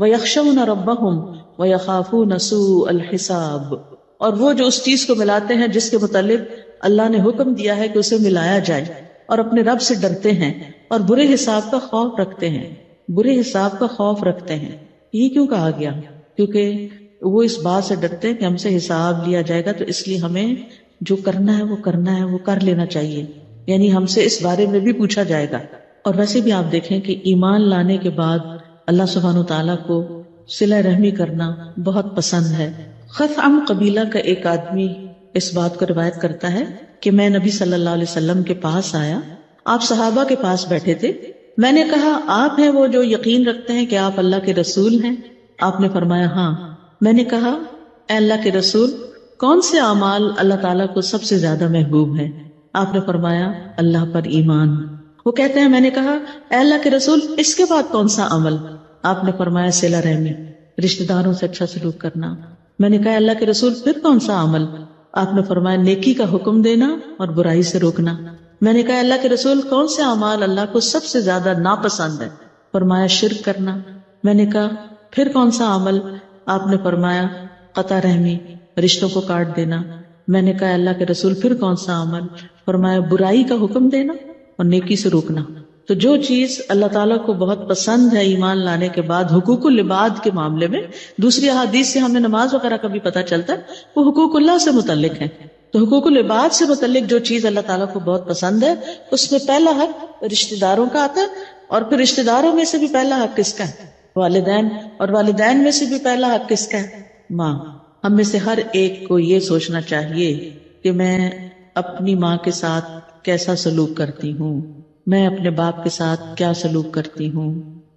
ویخشون ربهم ویخافون سوء الحساب. اور وہ جو اس چیز کو ملاتے ہیں جس کے متعلق اللہ نے حکم دیا ہے کہ اسے ملایا جائے, اور اپنے رب سے ڈرتے ہیں اور برے حساب کا خوف رکھتے ہیں. برے حساب کا خوف رکھتے ہیں, یہ کیوں کہا گیا؟ کیونکہ وہ اس بات سے ڈرتے ہیں کہ ہم سے حساب لیا جائے گا, تو اس لیے ہمیں جو کرنا ہے وہ کر لینا چاہیے, یعنی ہم سے اس بارے میں بھی پوچھا جائے گا. اور ویسے بھی آپ دیکھیں کہ ایمان لانے کے بعد اللہ سبحانہ وتعالیٰ کو صلہ رحمی کرنا بہت پسند ہے. خثعم قبیلہ کا ایک آدمی اس بات کو روایت کرتا ہے کہ میں نبی صلی اللہ علیہ وسلم کے پاس آیا, آپ صحابہ کے پاس بیٹھے تھے. میں نے کہا آپ ہیں وہ جو یقین رکھتے ہیں کہ آپ اللہ کے رسول ہیں؟ آپ نے فرمایا ہاں. میں نے کہا اے اللہ کے رسول, کون سے اعمال اللہ تعالیٰ کو سب سے زیادہ محبوب ہیں؟ آپ نے فرمایا اللہ پر ایمان. وہ کہتے ہیں میں نے کہا اے اللہ کے رسول اس کے بعد کون سا عمل؟ آپ نے فرمایا صلہ رحمی, رشتہ داروں سے اچھا سلوک کرنا. میں نے کہا اللہ کے رسول پھر کون سا عمل؟ آپ نے فرمایا نیکی کا حکم دینا اور برائی سے روکنا. میں نے کہا اللہ کے رسول کون سے اعمال اللہ کو سب سے زیادہ ناپسند ہے؟ فرمایا شرک کرنا. میں نے کہا پھر کون سا عمل؟ آپ نے فرمایا قطع رحمی, رشتوں کو کاٹ دینا. میں نے کہا اللہ کے رسول پھر کون سا عمل؟ فرمایا برائی کا حکم دینا اور نیکی سے روکنا. تو جو چیز اللہ تعالیٰ کو بہت پسند ہے ایمان لانے کے بعد حقوق العباد کے معاملے میں, دوسری احادیث سے ہمیں نماز وغیرہ کا بھی پتہ چلتا ہے, وہ حقوق اللہ سے متعلق ہے. تو حقوق العباد سے متعلق جو چیز اللہ تعالیٰ کو بہت پسند ہے اس میں پہلا حق رشتہ داروں کا آتا ہے, اور پھر رشتہ داروں میں سے بھی پہلا حق کس کا ہے؟ والدین. اور والدین میں سے بھی پہلا حق کس کا ہے؟ ماں. ہم میں سے ہر ایک کو یہ سوچنا چاہیے کہ میں اپنی ماں کے ساتھ کیسا سلوک کرتی ہوں, میں اپنے باپ کے ساتھ کیا سلوک کرتی ہوں,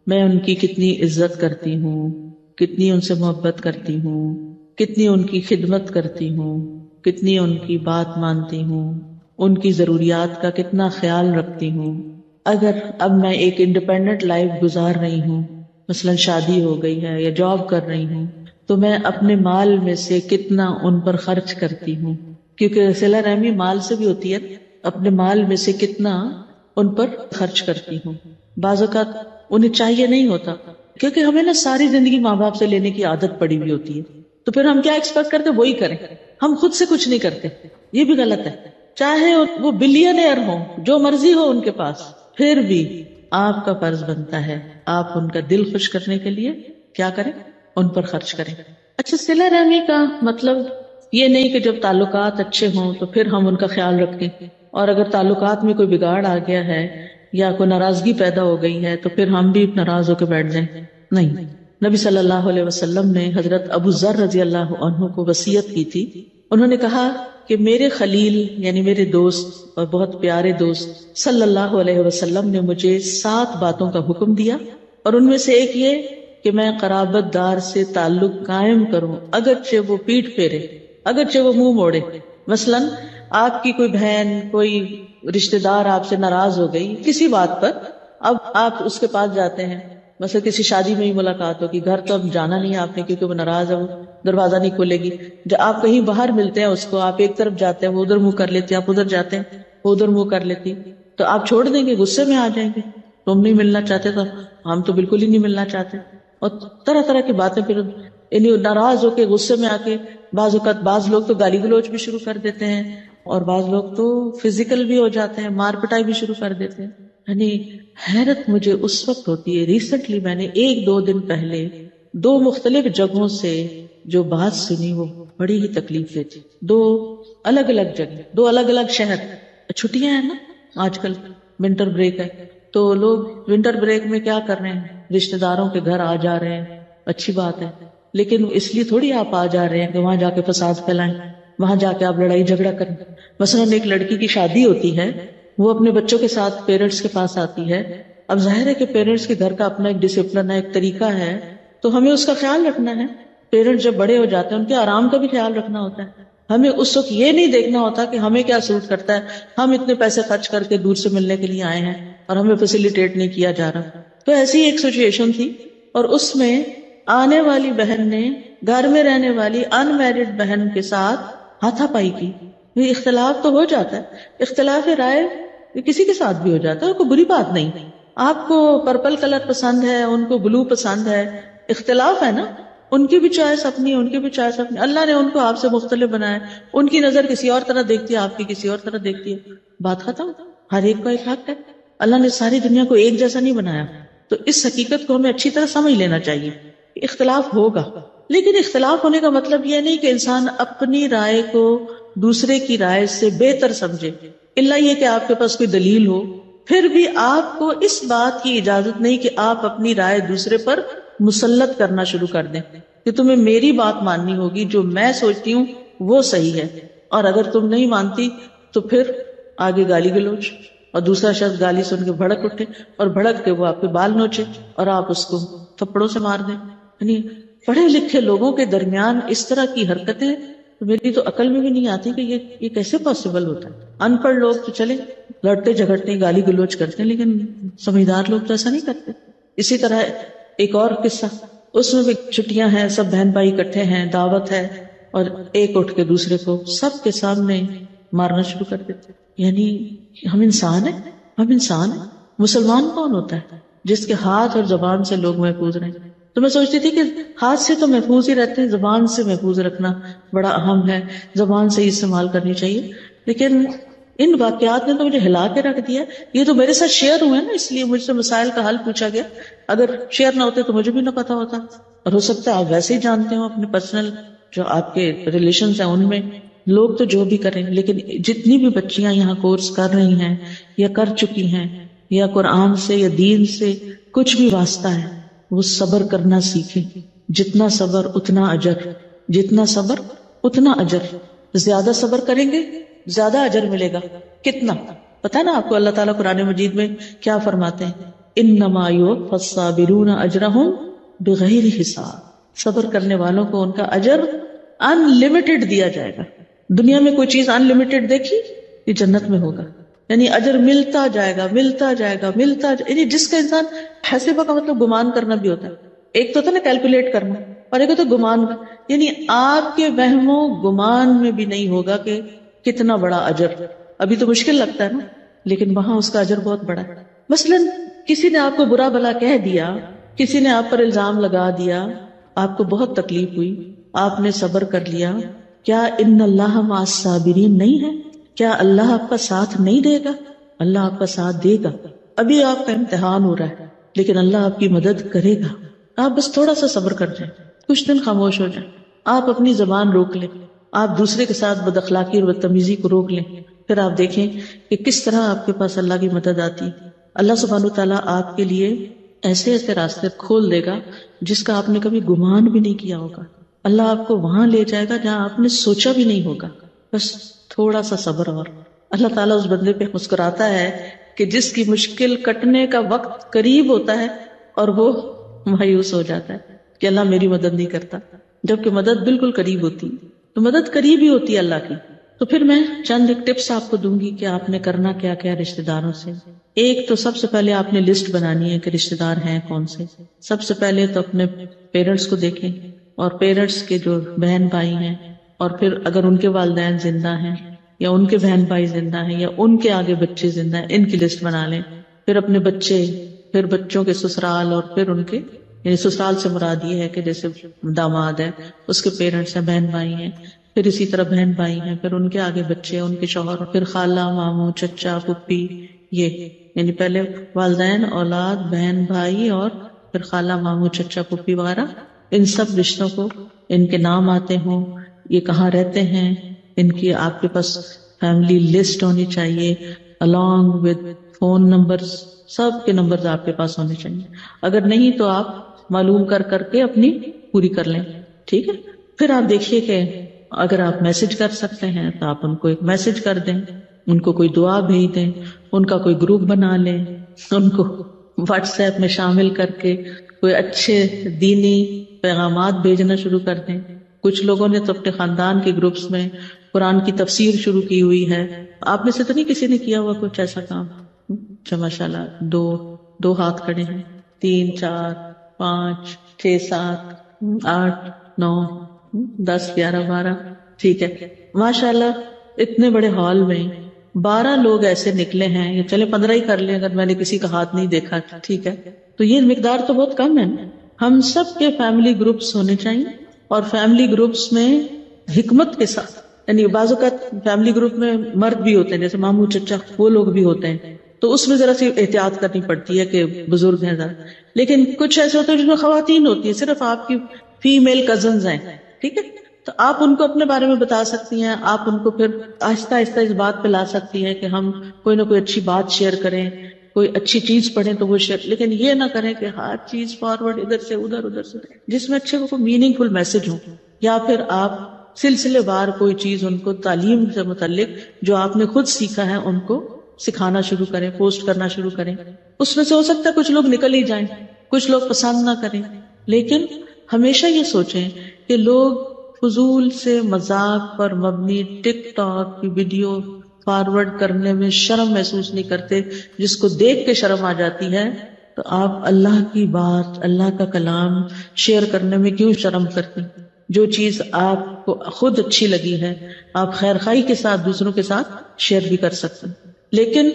میں ان کی کتنی عزت کرتی ہوں, کتنی ان سے محبت کرتی ہوں, کتنی ان کی خدمت کرتی ہوں, کتنی ان کی بات مانتی ہوں, ان کی ضروریات کا کتنا خیال رکھتی ہوں. اگر اب میں ایک انڈیپینڈنٹ لائف گزار رہی ہوں, مثلا شادی ہو گئی ہے یا جاب کر رہی ہوں, تو میں اپنے مال میں سے کتنا ان پر خرچ کرتی ہوں, کیونکہ صلہ رحمی مال سے بھی ہوتی ہے, اپنے مال میں سے کتنا ان پر خرچ کرتی ہوں. بعض اوقات انہیں چاہیے نہیں ہوتا، کیونکہ ہمیں نا ساری زندگی ماں باپ سے لینے کی عادت پڑی ہوئی ہوتی ہے، تو پھر ہم کیا ایکسپیکٹ کرتے وہی کریں، ہم خود سے کچھ نہیں کرتے. یہ بھی غلط ہے. چاہے وہ بلینئر ہوں، جو مرضی ہو ان کے پاس، پھر بھی آپ کا فرض بنتا ہے آپ ان کا دل خوش کرنے کے لیے کیا کریں، ان پر خرچ کریں. اچھا، صلہ رحمی کا مطلب یہ نہیں کہ جب تعلقات اچھے ہوں تو پھر ہم ان کا خیال رکھیں، اور اگر تعلقات میں کوئی بگاڑ آ گیا ہے یا کوئی ناراضگی پیدا ہو گئی ہے تو پھر ہم بھی ناراض ہو کے بیٹھ جائیں. نہیں، نبی صلی اللہ علیہ وسلم نے حضرت ابو ذر رضی اللہ عنہ کو وصیت کی تھی. انہوں نے کہا کہ میرے خلیل یعنی میرے دوست اور بہت پیارے دوست صلی اللہ علیہ وسلم نے مجھے 7 باتوں کا حکم دیا، اور ان میں سے ایک یہ کہ میں قرابت دار سے تعلق قائم کروں اگرچہ وہ پیٹھ پھیرے، اگرچہ وہ منہ موڑے. مثلا آپ کی کوئی بہن، کوئی رشتہ دار آپ سے ناراض ہو گئی کسی بات پر، اب آپ اس کے پاس جاتے ہیں، مثلا کسی شادی میں ہی ملاقات ہوگی، گھر تو اب جانا نہیں ہے آپ نے کیونکہ وہ ناراض ہے، وہ دروازہ نہیں کھولے گی. جب آپ کہیں باہر ملتے ہیں اس کو، آپ ایک طرف جاتے ہیں وہ ادھر منہ کر لیتی، آپ ادھر جاتے ہیں وہ ادھر منہ کر لیتی، تو آپ چھوڑ دیں گے، غصے میں آ جائیں گے، تم نہیں ملنا چاہتے تو ہم تو بالکل ہی نہیں ملنا چاہتے، اور طرح طرح کی باتیں. پھر ناراض ہو کے غصے میں آ کے بعض اوقات بعض لوگ تو گالی گلوچ بھی شروع کر دیتے ہیں، اور بعض لوگ تو فزیکل بھی ہو جاتے ہیں، مار پٹائی بھی شروع کر دیتے ہیں. یعنی حیرت مجھے اس وقت ہوتی ہے. ریسنٹلی میں نے 1-2 دن پہلے 2 مختلف جگہوں سے جو بات سنی وہ بڑی ہی تکلیف دیتی. 2 الگ الگ جگہ، 2 الگ الگ شہر. چھٹیاں ہیں نا آج کل، ونٹر بریک ہے، تو لوگ ونٹر بریک میں کیا کر رہے ہیں، رشتہ داروں کے گھر آ جا رہے ہیں. اچھی بات ہے، لیکن اس لیے تھوڑی آپ آ جا رہے ہیں کہ وہاں جا کے فساد پھیلائیں، وہاں جا کے آپ لڑائی جھگڑا کریں. مثلا ایک لڑکی کی شادی ہوتی ہے، وہ اپنے بچوں کے ساتھ پیرنٹس کے پاس آتی ہے. اب ظاہر ہے کہ پیرنٹس کے گھر کا اپنا ایک ڈسپلن ہے، ایک طریقہ ہے، تو ہمیں اس کا خیال رکھنا ہے. پیرنٹس جب بڑے ہو جاتے ہیں ان کے آرام کا بھی خیال رکھنا ہوتا ہے. ہمیں اس وقت یہ نہیں دیکھنا ہوتا کہ ہمیں کیا سوٹ کرتا ہے، ہم اتنے پیسے خرچ کر کے دور سے ملنے کے لیے آئے ہیں اور ہمیں فیسیلیٹیٹ نہیں کیا جا رہا. تو ایسی ایک سچویشن تھی، اور اس میں آنے والی بہن نے گھر میں رہنے والی ان میرڈ بہن کے ساتھ ہاتھا پائی کی. یہ اختلاف تو ہو جاتا ہے، اختلاف رائے کسی کے ساتھ بھی ہو جاتا ہے، کوئی بری بات نہیں. آپ کو پرپل کلر پسند ہے، ان کو بلو پسند ہے، اختلاف ہے نا، ان کی بھی چوائس اپنی، ان کی بھی چوائس اپنی. اللہ نے ان کو آپ سے مختلف بنایا، ان کی نظر کسی اور طرح دیکھتی ہے، آپ کی کسی اور طرح دیکھتی ہے، بات ختم. ہر ایک کا ایک حق ہے. اللہ نے ساری دنیا کو ایک جیسا نہیں بنایا. تو اس حقیقت کو ہمیں اچھی طرح سمجھ لینا چاہیے. اختلاف ہوگا، لیکن اختلاف ہونے کا مطلب یہ نہیں کہ انسان اپنی رائے کو دوسرے کی رائے سے بہتر سمجھے، الا یہ کہ آپ کے پاس کوئی دلیل ہو. پھر بھی آپ کو اس بات کی اجازت نہیں کہ آپ اپنی رائے دوسرے پر مسلط کرنا شروع کر دیں کہ تمہیں میری بات ماننی ہوگی، جو میں سوچتی ہوں وہ صحیح ہے، اور اگر تم نہیں مانتی تو پھر آگے گالی گلوچ، اور دوسرا شخص گالی سن کے بھڑک اٹھے اور بھڑک کے وہ آپ کے بال نوچے اور آپ اس کو تھپڑوں سے مار دیں. یعنی پڑھے لکھے لوگوں کے درمیان اس طرح کی حرکتیں تو میری تو عقل میں بھی نہیں آتی کہ یہ کیسے پاسبل ہوتا ہے. ان پڑھ لوگ تو چلے لڑتے جھگڑتے گالی گلوچ کرتے ہیں، لیکن سمجھدار لوگ تو ایسا نہیں کرتے. اسی طرح ایک اور قصہ، اس میں بھی چھٹیاں ہیں، سب بہن بھائی اکٹھے ہیں، دعوت ہے، اور ایک اٹھ کے دوسرے کو سب کے سامنے مارنا شروع کر دیتے. یعنی ہم انسان ہیں، ہم انسان ہیں. مسلمان کون ہوتا ہے جس کے ہاتھ اور زبان سے لوگ محفوظ رہیں؟ تو میں سوچتی تھی کہ ہاتھ سے تو محفوظ ہی رہتے ہیں، زبان سے محفوظ رکھنا بڑا اہم ہے، زبان سے استعمال کرنی چاہیے. لیکن ان واقعات نے تو مجھے ہلا کے رکھ دیا. یہ تو میرے ساتھ شیئر ہوئے نا، اس لیے مجھ سے مسائل کا حل پوچھا گیا. اگر شیئر نہ ہوتے تو مجھے بھی نہ پتا ہوتا، اور ہو سکتا ہے آپ ویسے ہی جانتے ہو اپنے پرسنل جو آپ کے ریلیشنز ہیں ان میں. لوگ تو جو بھی کریں، لیکن جتنی بھی بچیاں یہاں کورس کر رہی ہیں یا کر چکی ہیں، یا قرآن سے یا دین سے کچھ بھی واسطہ ہے، وہ صبر کرنا سیکھیں. جتنا صبر اتنا اجر، جتنا صبر اتنا اجر. زیادہ صبر کریں گے زیادہ اجر ملے گا. کتنا پتا نا آپ کو؟ اللہ تعالیٰ قرآن مجید میں کیا فرماتے ہیں؟ انما یوفی الصابرون اجرہم بغیر حساب. صبر کرنے والوں کو ان کا اجر ان لمیٹڈ دیا جائے گا. دنیا میں کوئی چیز ان لمیٹڈ دیکھی؟ یہ جنت میں ہوگا. یعنی اجر ملتا جائے گا، ملتا جائے گا، ملتا جائے. یعنی جس کا انسان حسبہ کا مطلب گمان کرنا بھی ہوتا ہے. ایک تو ہوتا ہے نا کیلکولیٹ کرنا، اور ایک ہوتا ہے گمان. یعنی آپ کے وہم و گمان میں بھی نہیں ہوگا کہ کتنا بڑا اجر. ابھی تو مشکل لگتا ہے نا، لیکن وہاں اس کا اجر بہت بڑا ہے. مثلاً کسی نے آپ کو برا بھلا کہہ دیا، کسی نے آپ پر الزام لگا دیا، آپ کو بہت تکلیف ہوئی، آپ نے صبر کر لیا، کیا ان اللہ مع الصابرین نہیں ہے؟ کیا اللہ آپ کا ساتھ نہیں دے گا؟ اللہ آپ کا ساتھ دے گا. ابھی آپ کا امتحان ہو رہا ہے لیکن اللہ آپ کی مدد کرے گا. آپ بس تھوڑا سا صبر کر جائیں، کچھ دن خاموش ہو جائیں، آپ اپنی زبان روک لیں، آپ دوسرے کے ساتھ بد اخلاقی اور بدتمیزی کو روک لیں، پھر آپ دیکھیں کہ کس طرح آپ کے پاس اللہ کی مدد آتی ہے. اللہ سبحانہ وتعالیٰ آپ کے لیے ایسے ایسے راستے کھول دے گا جس کا آپ نے کبھی گمان بھی نہیں کیا ہوگا. اللہ آپ کو وہاں لے جائے گا جہاں آپ نے سوچا بھی نہیں ہوگا. بس تھوڑا سا صبر. اور اللہ تعالیٰ اس بندے پہ مسکراتا ہے کہ جس کی مشکل کٹنے کا وقت قریب ہوتا ہے اور وہ مایوس ہو جاتا ہے کہ اللہ میری مدد نہیں کرتا، جبکہ مدد بالکل قریب ہوتی. تو مدد قریب ہی ہوتی ہے اللہ کی. تو پھر میں چند ایک ٹپس آپ کو دوں گی کہ آپ نے کرنا کیا کیا رشتہ داروں سے. ایک تو سب سے پہلے آپ نے لسٹ بنانی ہے کہ رشتہ دار ہیں کون سے. سب سے پہلے تو اپنے پیرنٹس کو دیکھیں، اور پیرنٹس کے جو بہن بھائی ہیں، اور پھر اگر ان کے والدین زندہ ہیں یا ان کے بہن بھائی زندہ ہیں یا ان کے آگے بچے زندہ ہیں، ان کی لسٹ بنا لیں. پھر اپنے بچے، پھر بچوں کے سسرال، اور پھر ان کے، یعنی سسرال سے مراد یہ ہے کہ جیسے داماد ہے اس کے پیرنٹس ہیں، بہن بھائی ہیں، پھر اسی طرح بہن بھائی ہیں، پھر ان کے آگے بچے، ان کے شوہر، پھر خالہ، ماموں، چچا، پھپھی. یہ یعنی پہلے والدین، اولاد، بہن بھائی، اور پھر خالہ، ماموں، چچا، پھپھی وغیرہ. ان سب رشتوں کو ان کے نام آتے ہوں، یہ کہاں رہتے ہیں، ان کی آپ کے پاس فیملی لسٹ ہونی چاہیے along with فون نمبرز. سب کے نمبرز آپ کے پاس ہونے چاہیے. اگر نہیں تو آپ معلوم کر کر کے اپنی پوری کر لیں. ٹھیک ہے. پھر آپ دیکھیے کہ اگر آپ میسج کر سکتے ہیں تو آپ ان کو ایک میسج کر دیں، ان کو کوئی دعا بھیج دیں، ان کا کوئی گروپ بنا لیں، ان کو واٹس ایپ میں شامل کر کے کوئی اچھے دینی پیغامات بھیجنا شروع کر دیں. کچھ لوگوں نے تو اپنے خاندان کے گروپس میں قرآن کی تفسیر شروع کی ہوئی ہے. آپ میں سے تو نہیں کسی نے کیا ہوا کچھ ایسا کام؟ اچھا ماشاء اللہ، دو ہاتھ کھڑے ہیں، 3 4 5 6 7 8 9 10 11 12. ٹھیک ہے ماشاء اللہ. اتنے بڑے ہال میں 12 لوگ ایسے نکلے ہیں، یا چلے 15 ہی کر لیں اگر میں نے کسی کا ہاتھ نہیں دیکھا. ٹھیک ہے، تو یہ مقدار تو بہت کم ہے. ہم سب کے فیملی گروپس ہونے چاہیے، اور فیملی گروپس میں حکمت کے ساتھ. یعنی بعض اوقات فیملی گروپ میں مرد بھی ہوتے ہیں، جیسے ماموں چچا، وہ لوگ بھی ہوتے ہیں، تو اس میں ذرا سی احتیاط کرنی پڑتی ہے کہ بزرگ ہیں ذرا. لیکن کچھ ایسے ہوتے ہیں جس میں خواتین ہوتی ہیں، صرف آپ کی فیمیل کزنز ہیں. ٹھیک ہے، تو آپ ان کو اپنے بارے میں بتا سکتی ہیں. آپ ان کو پھر آہستہ آہستہ اس بات پہ لا سکتی ہیں کہ ہم کوئی نہ کوئی اچھی بات شیئر کریں، کوئی اچھی چیز پڑھیں تو وہ شیئر. لیکن یہ نہ کریں کہ ہر چیز فارورڈ ادھر سے ادھر سے، جس میں اچھے کو میننگ فل میسج ہو. یا پھر آپ سلسلے وار کوئی چیز ان کو تعلیم سے متعلق جو آپ نے خود سیکھا ہے ان کو سکھانا شروع کریں، پوسٹ کرنا شروع کریں. اس میں سے ہو سکتا ہے کچھ لوگ نکل ہی جائیں، کچھ لوگ پسند نہ کریں. لیکن ہمیشہ یہ سوچیں کہ لوگ فضول سے مذاق پر مبنی ٹک ٹاک کی ویڈیو فارورڈ کرنے میں شرم محسوس نہیں کرتے، جس کو دیکھ کے شرم آ جاتی ہے. تو آپ اللہ کی بات، اللہ کا کلام شیئر کرنے میں کیوں شرم کرتے؟ جو چیز آپ کو خود اچھی لگی ہے آپ خیر خواہی کے ساتھ دوسروں کے ساتھ شیئر بھی کر سکتے. لیکن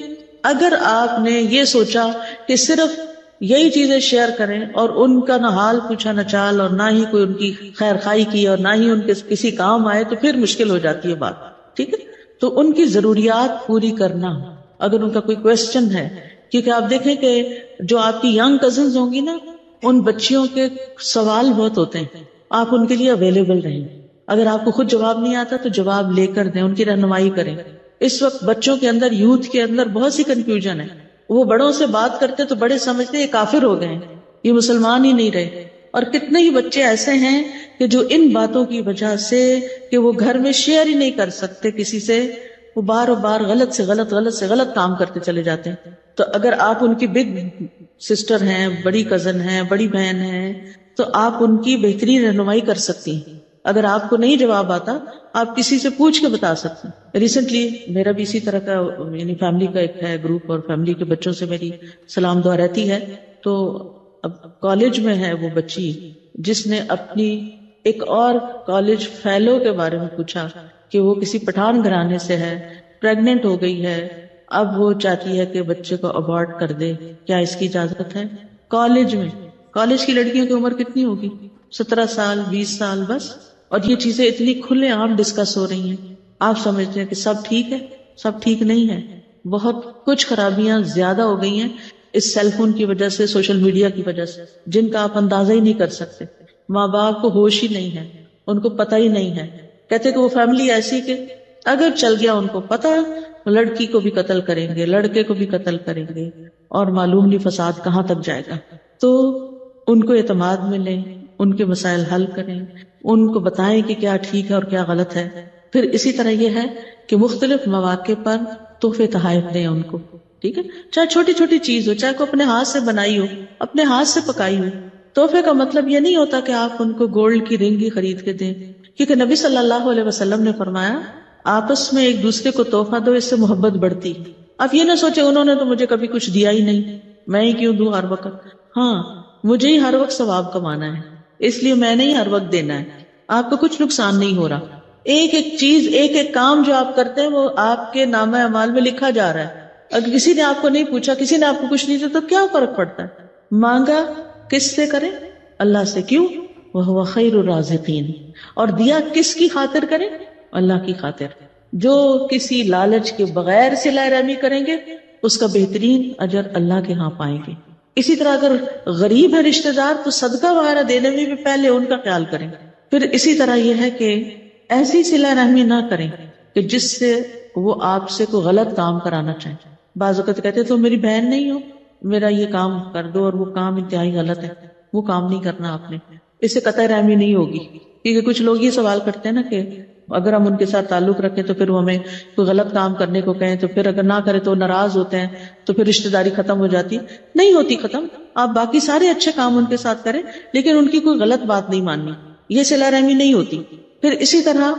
اگر آپ نے یہ سوچا کہ صرف یہی چیزیں شیئر کریں اور ان کا نہ حال پوچھا نہ چال، اور نہ ہی کوئی ان کی خیر خواہی کی اور نہ ہی ان کے کسی کام آئے، تو پھر مشکل ہو جاتی ہے بات. ٹھیک ہے، تو ان کی ضروریات پوری کرنا. اگر ان کا کوئی کویسچن ہے، کیونکہ آپ دیکھیں کہ جو آپ کی ینگ کزنز ہوں گی نا، ان بچیوں کے سوال بہت ہوتے ہیں، آپ ان کے لیے اویلیبل رہیں. اگر آپ کو خود جواب نہیں آتا تو جواب لے کر دیں، ان کی رہنمائی کریں. اس وقت بچوں کے اندر، یوتھ کے اندر بہت سی کنفیوژن ہے. وہ بڑوں سے بات کرتے تو بڑے سمجھتے یہ کافر ہو گئے ہیں، یہ مسلمان ہی نہیں رہے. اور کتنے ہی بچے ایسے ہیں کہ جو ان باتوں کی وجہ سے کہ وہ گھر میں شیئر ہی نہیں کر سکتے کسی سے، وہ بار بار غلط سے غلط کام کرتے چلے جاتے ہیں. تو اگر آپ ان کی بگ سسٹر ہیں، بڑی کزن ہیں، بڑی بہن ہیں، تو آپ ان کی بہترین رہنمائی کر سکتی ہیں. اگر آپ کو نہیں جواب آتا آپ کسی سے پوچھ کے بتا سکتے ہیں. ریسنٹلی میرا بھی اسی طرح کا، یعنی فیملی کا ایک ہے گروپ، اور فیملی کے بچوں سے میری سلام دعا رہتی ہے. تو اب کالج میں ہے وہ بچی، جس نے اپنی ایک اور کالج فیلو کے بارے میں پوچھا کہ وہ کسی پٹھان گھرانے سے ہے، پریگننٹ ہو گئی ہے، اب وہ چاہتی ہے کہ بچے کو ابارٹ کر دے، کیا اس کی اجازت ہے؟ کالج میں، کالج کی لڑکیوں کی عمر کتنی ہوگی؟ 17 سال، 20 سال بس، اور یہ چیزیں اتنی کھلے عام ڈسکس ہو رہی ہیں. آپ سمجھتے ہیں کہ سب ٹھیک ہے؟ سب ٹھیک نہیں ہے. بہت کچھ خرابیاں زیادہ ہو گئی ہیں اس سیل فون کی وجہ سے، سوشل میڈیا کی وجہ سے، جن کا آپ اندازہ ہی نہیں کر سکتے. ماں باپ کو ہوش ہی نہیں ہے، ان کو پتہ ہی نہیں ہے. کہتے کہ وہ فیملی ایسی کہ اگر چل گیا ان کو پتہ، لڑکی کو بھی قتل کریں گے، لڑکے کو بھی قتل کریں گے، اور معلوم نہیں فساد کہاں تک جائے گا. تو ان کو اعتماد میں لیں، ان کے مسائل حل کریں، ان کو بتائیں کہ کیا ٹھیک ہے اور کیا غلط ہے. پھر اسی طرح یہ ہے کہ مختلف مواقع پر تحفے تحائف دیں ان کو، ٹھیک ہے، چاہے چھوٹی چھوٹی چیز ہو، چاہے کو اپنے ہاتھ سے بنائی ہو، اپنے ہاتھ سے پکائی ہو. تحفے کا مطلب یہ نہیں ہوتا کہ آپ ان کو گولڈ کی رنگ ہی خرید کے دیں، کیونکہ نبی صلی اللہ علیہ وسلم نے فرمایا آپس میں ایک دوسرے کو تحفہ دو، اس سے محبت بڑھتی. اب یہ نہ سوچے انہوں نے تو مجھے کبھی کچھ دیا ہی نہیں، میں ہی کیوں دوں ہر وقت. ہاں، مجھے ہی ہر وقت ثواب کمانا ہے، اس لیے میں نے ہی ہر وقت دینا ہے. آپ کو کچھ نقصان نہیں ہو رہا. ایک ایک چیز، ایک ایک کام جو آپ کرتے ہیں وہ آپ کے نامہ اعمال میں لکھا جا رہا ہے. اگر کسی نے آپ کو نہیں پوچھا، کسی نے آپ کو کچھ نہیں دیا، تو کیا فرق پڑتا ہے؟ مانگا کس سے کریں؟ اللہ سے. کیوں؟ وَهُوَ خَيْرُ الرَّازِقِينَ. اور دیا کس کی خاطر کریں؟ اللہ کی خاطر. جو کسی لالچ کے بغیر صلہ رحمی کریں گے اس کا بہترین اجر اللہ کے ہاں پائیں گے. اسی طرح اگر غریب ہے رشتہ دار تو صدقہ وغیرہ دینے میں بھی پہلے ان کا خیال کریں. پھر اسی طرح یہ ہے کہ ایسی صلہ رحمی نہ کریں کہ جس سے وہ آپ سے کوئی غلط کام کرانا چاہیں. بعض اوقات کہتے تو میری بہن نہیں ہو، میرا یہ کام کر دو، اور وہ کام انتہائی غلط ہے، وہ کام نہیں کرنا آپ نے. اس سے قطع رحمی نہیں ہوگی. کیونکہ کچھ لوگ یہ سوال کرتے ہیں نا کہ اگر ہم ان کے ساتھ تعلق رکھیں تو پھر وہ ہمیں کوئی غلط کام کرنے کو کہیں تو پھر اگر نہ کرے تو ناراض ہوتے ہیں، تو پھر رشتہ داری ختم ہو جاتی. نہیں ہوتی ختم. آپ باقی سارے اچھے کام ان کے ساتھ کریں لیکن ان کی کوئی غلط بات نہیں ماننی، یہ صلہ رحمی نہیں ہوتی. پھر اسی طرح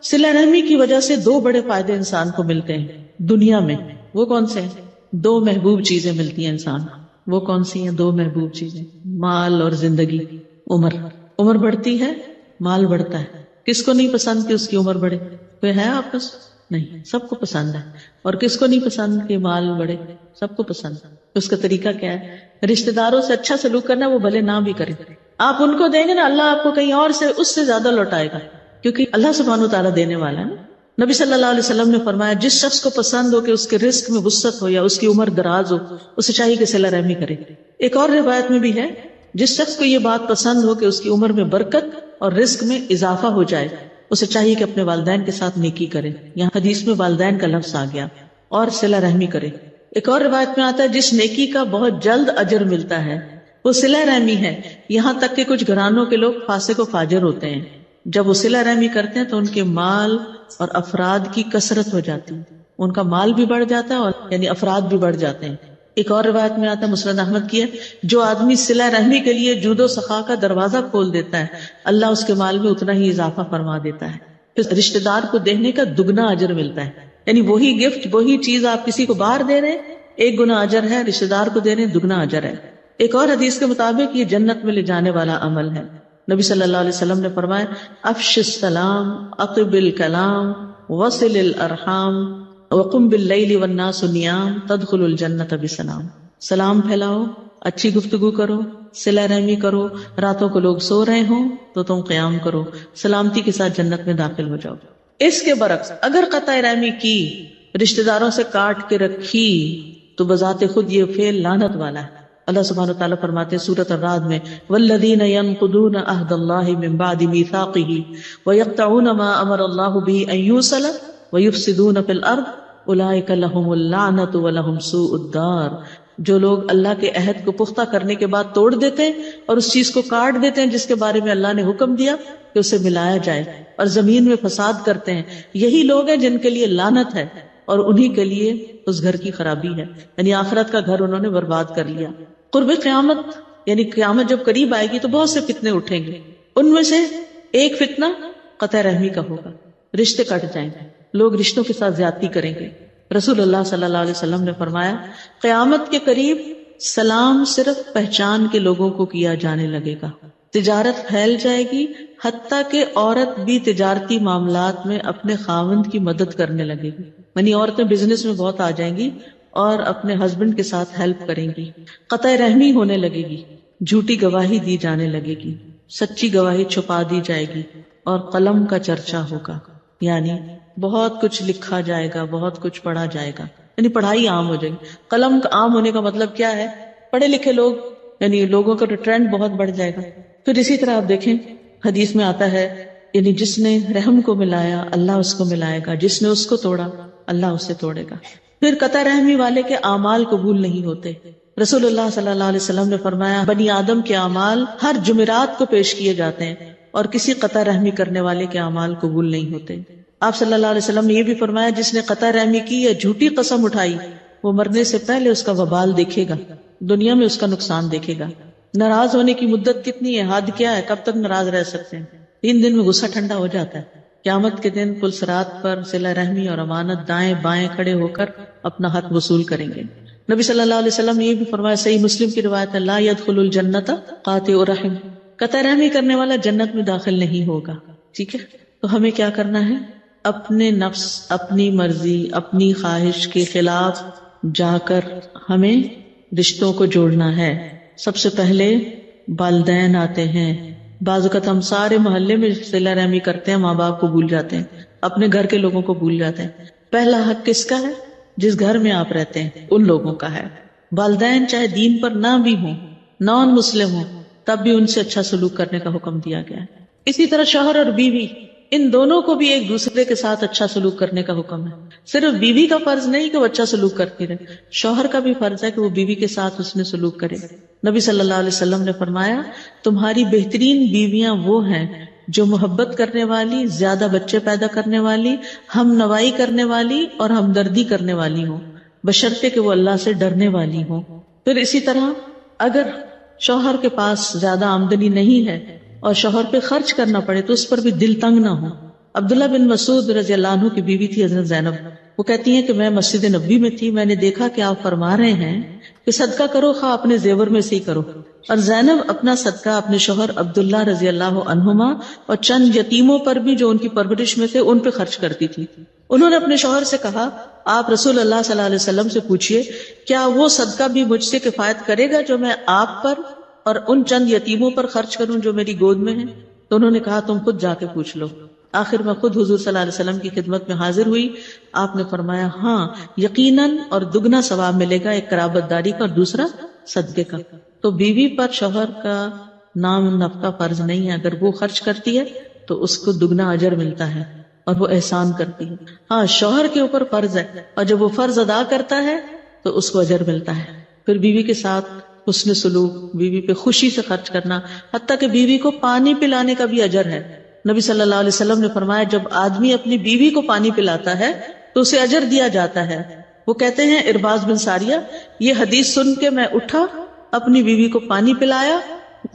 صلہ رحمی کی وجہ سے 2 بڑے فائدے انسان کو ملتے ہیں دنیا میں. وہ کون سے ہیں؟ 2 محبوب چیزیں ملتی ہیں انسان کو. وہ کون سی ہیں 2 محبوب چیزیں؟ مال اور زندگی. عمر بڑھتی ہے، مال بڑھتا ہے. کس کو نہیں پسند کہ اس کی عمر بڑھے؟ کوئی ہے آپس؟ نہیں، سب کو پسند ہے. اور کس کو نہیں پسند کہ مال بڑھے؟ سب کو پسند. اس کا طریقہ کیا ہے؟ رشتہ داروں سے اچھا سلوک کرنا، وہ بھلے نہ بھی کریں. آپ ان کو دیں گے نا، اللہ آپ کو کہیں اور سے اس سے زیادہ لوٹائے گا، کیونکہ اللہ سبحانہ وتعالیٰ دینے والا ہے نا. نبی صلی اللہ علیہ وسلم نے فرمایا جس شخص کو پسند ہو کہ اس کے رزق میں وسعت ہو یا اس کی عمر دراز ہو، اسے چاہیے کہ صلہ رحمی کرے. ایک اور روایت میں بھی ہے جس شخص کو یہ بات پسند ہو کہ اس کی عمر میں برکت اور رزق میں اضافہ ہو جائے، اسے چاہیے کہ اپنے والدین کے ساتھ نیکی کرے. یہاں حدیث میں والدین کا لفظ آ گیا. اور صلہ رحمی کرے. ایک اور روایت میں آتا ہے جس نیکی کا بہت جلد اجر ملتا ہے وہ صلہ رحمی ہے. یہاں تک کہ کچھ گھرانوں کے لوگ فاسق و فاجر ہوتے ہیں، جب وہ صلہ رحمی کرتے ہیں تو ان کے مال اور افراد کی کثرت ہو جاتی ہے، ان کا مال بھی بڑھ جاتا ہے اور یعنی افراد بھی بڑھ جاتے ہیں. ایک اور روایت میں آتا ہے مسند احمد کی ہے، جو آدمی صلہ رحمی کے لیے جود و سخا کا دروازہ کھول دیتا ہے اللہ اس کے مال میں اتنا ہی اضافہ فرما دیتا ہے. پھر رشتہ دار کو دینے کا دگنا اجر ملتا ہے. یعنی وہی گفٹ، وہی چیز آپ کسی کو باہر دے رہے ہیں 1 گنا اجر ہے، رشتہ دار کو دے رہے ہیں دگنا اجر ہے. ایک اور حدیث کے مطابق یہ جنت میں لے جانے والا عمل ہے. نبی صلی اللہ علیہ وسلم نے فرمایا افش السلام، اقب الکلام، وصل الارحام، وقم باللیل والناس نیام، تدخل الجنت بسلام. سلام پھیلاؤ، اچھی گفتگو کرو، صلہ رحمی کرو، راتوں کو لوگ سو رہے ہوں تو تم قیام کرو، سلامتی کے ساتھ جنت میں داخل ہو جاؤ. اس کے برعکس اگر قطع رحمی کی، رشتہ داروں سے کاٹ کے رکھی، تو بذات خود یہ فعل لعنت والا ہے. اللہ سبحانہ وتعالیٰ فرماتے ہیں سورۃ الرعد میں والذین ينقضون عہد اللہ من بعد میثاقہ ویقطعون ما امر اللہ به ان یوصل ویفسدون فی الارض اولئک لهم اللعنۃ ولہم سوء الدار. جو لوگ اللہ کے عہد کو پختہ کرنے کے بعد توڑ دیتے ہیں اور اس چیز کو کاٹ دیتے ہیں جس کے بارے میں اللہ نے حکم دیا کہ اسے ملایا جائے، اور زمین میں فساد کرتے ہیں، یہی لوگ ہیں جن کے لیے لعنت ہے اور انہی کے لیے اس گھر کی خرابی ہے. یعنی آخرت کا گھر انہوں نے برباد کر لیا. قرب قیامت یعنی قیامت جب قریب آئے گی تو بہت سے فتنے اٹھیں گے. ان میں سے ایک فتنہ قطع رحمی کا ہوگا. رشتے کٹ جائیں گے، لوگ رشتوں کے ساتھ زیادتی کریں گے. رسول اللہ صلی اللہ علیہ وسلم نے فرمایا قیامت کے قریب سلام صرف پہچان کے لوگوں کو کیا جانے لگے گا. تجارت پھیل جائے گی، حتیٰ کہ عورت بھی تجارتی معاملات میں اپنے خاوند کی مدد کرنے لگے گی. یعنی عورتیں بزنس میں بہت آ جائیں گی اور اپنے ہسبینڈ کے ساتھ ہیلپ کریں گی. قطع رحمی ہونے لگے گی، جھوٹی گواہی دی جانے لگے گی، سچی گواہی چھپا دی جائے گی، اور قلم کا چرچا ہوگا. یعنی بہت کچھ لکھا جائے گا، بہت کچھ پڑھا جائے گا، یعنی پڑھائی عام ہو جائے گی. قلم عام ہونے کا مطلب کیا ہے؟ پڑھے لکھے لوگ، یعنی لوگوں کا ٹرینڈ بہت بڑھ جائے گا. پھر اسی طرح آپ دیکھیں حدیث میں آتا ہے، یعنی جس نے رحم کو ملایا اللہ اس کو ملائے گا، جس نے اس کو توڑا اللہ اسے توڑے گا. پھر قطع رحمی والے کے اعمال قبول نہیں ہوتے. رسول اللہ صلی اللہ علیہ وسلم نے فرمایا بنی آدم کے اعمال ہر جمعرات کو پیش کیے جاتے ہیں اور کسی قطع رحمی کرنے والے کے اعمال قبول نہیں ہوتے. آپ صلی اللہ علیہ وسلم نے یہ بھی فرمایا جس نے قطع رحمی کی یا جھوٹی قسم اٹھائی وہ مرنے سے پہلے اس کا وبال دیکھے گا، دنیا میں اس کا نقصان دیکھے گا. ناراض ہونے کی مدت کتنی ہے؟ حد کیا ہے؟ کب تک ناراض رہ سکتے ہیں؟ 3 دن میں غصہ ٹھنڈا ہو جاتا ہے. قیامت کے دن پلسرات پر صلہ رحمی اور امانت دائیں بائیں کھڑے ہو کر اپنا حق وصول کریں گے. نبی صلی اللہ علیہ وسلم نے یہ بھی فرمایا، صحیح مسلم کی روایت ہے، لا يدخل الجنت قاطع رحم، قطع رحمی کرنے والا جنت میں داخل نہیں ہوگا. ٹھیک ہے، تو ہمیں کیا کرنا ہے؟ اپنے نفس، اپنی مرضی، اپنی خواہش کے خلاف جا کر ہمیں رشتوں کو جوڑنا ہے. سب سے پہلے والدین آتے ہیں. بعض اوقات ہم سارے محلے میں صلہ رحمی کرتے ہیں، ماں باپ کو بھول جاتے ہیں، اپنے گھر کے لوگوں کو بھول جاتے ہیں. پہلا حق کس کا ہے؟ جس گھر میں آپ رہتے ہیں ان لوگوں کا ہے. والدین چاہے دین پر نہ بھی ہوں، نان مسلم ہوں، تب بھی ان سے اچھا سلوک کرنے کا حکم دیا گیا ہے. اسی طرح شوہر اور بیوی، ان دونوں کو بھی ایک دوسرے کے ساتھ اچھا سلوک کرنے کا حکم ہے. صرف بیوی کا فرض نہیں کہ وہ اچھا سلوک کرتی رہے، شوہر کا بھی فرض ہے کہ وہ بیوی کے ساتھ اس نے سلوک کرے. نبی صلی اللہ علیہ وسلم نے فرمایا تمہاری بہترین بیویاں وہ ہیں جو محبت کرنے والی، زیادہ بچے پیدا کرنے والی، ہم نوائی کرنے والی اور ہمدردی کرنے والی ہوں، بشرطے کہ وہ اللہ سے ڈرنے والی ہوں. پھر اسی طرح اگر شوہر کے پاس زیادہ آمدنی نہیں ہے اور شوہر پہ خرچ کرنا پڑے تو اس پر بھی دل تنگ نہ ہو. عبداللہ بن مسعود رضی اللہ عنہ کی بیوی تھی حضرت زینب. وہ کہتی ہیں کہ میں مسجد نبوی میں تھی، میں نے دیکھا کہ آپ فرما رہے ہیں کہ صدقہ کرو خواہ اپنے زیور میں سے ہی کرو، اور زینب اپنا صدقہ اپنے شوہر عبداللہ رضی اللہ عنہما اور چند یتیموں پر بھی جو ان کی پرورش میں تھے ان پہ خرچ کرتی تھی. انہوں نے اپنے شوہر سے کہا آپ رسول اللہ صلی اللہ علیہ وسلم سے پوچھئے کیا وہ صدقہ بھی مجھ سے کفایت کرے گا جو میں آپ پر اور ان چند یتیموں پر خرچ کروں جو میری گود میں ہیں؟ تو انہوں نے کہا تم خود جا کے پوچھ لو. آخر میں خود حضور صلی اللہ علیہ وسلم کی خدمت میں حاضر ہوئی. آپ نے فرمایا ہاں یقیناً اور دگنا ثواب ملے گا، ایک قرابت داری کا اور دوسرا صدقے کا. تو بیوی پر شوہر کا نام نفقہ فرض نہیں ہے، اگر وہ خرچ کرتی ہے تو اس کو دگنا اجر ملتا ہے اور وہ احسان کرتی ہے. ہاں شوہر کے اوپر فرض ہے اور جب وہ فرض ادا کرتا ہے تو اس کو اجر ملتا ہے. پھر بیوی کے ساتھ حسن سلوک، بیوی پہ خوشی سے خرچ کرنا، حتیٰ کہ بیوی کو پانی پلانے کا بھی اجر ہے. نبی صلی اللہ علیہ وسلم نے فرمایا جب آدمی اپنی بیوی کو پانی پلاتا ہے تو اسے اجر دیا جاتا ہے. وہ کہتے ہیں ارباز بن ساریہ، یہ حدیث سن کے میں اٹھا، اپنی بیوی کو پانی پلایا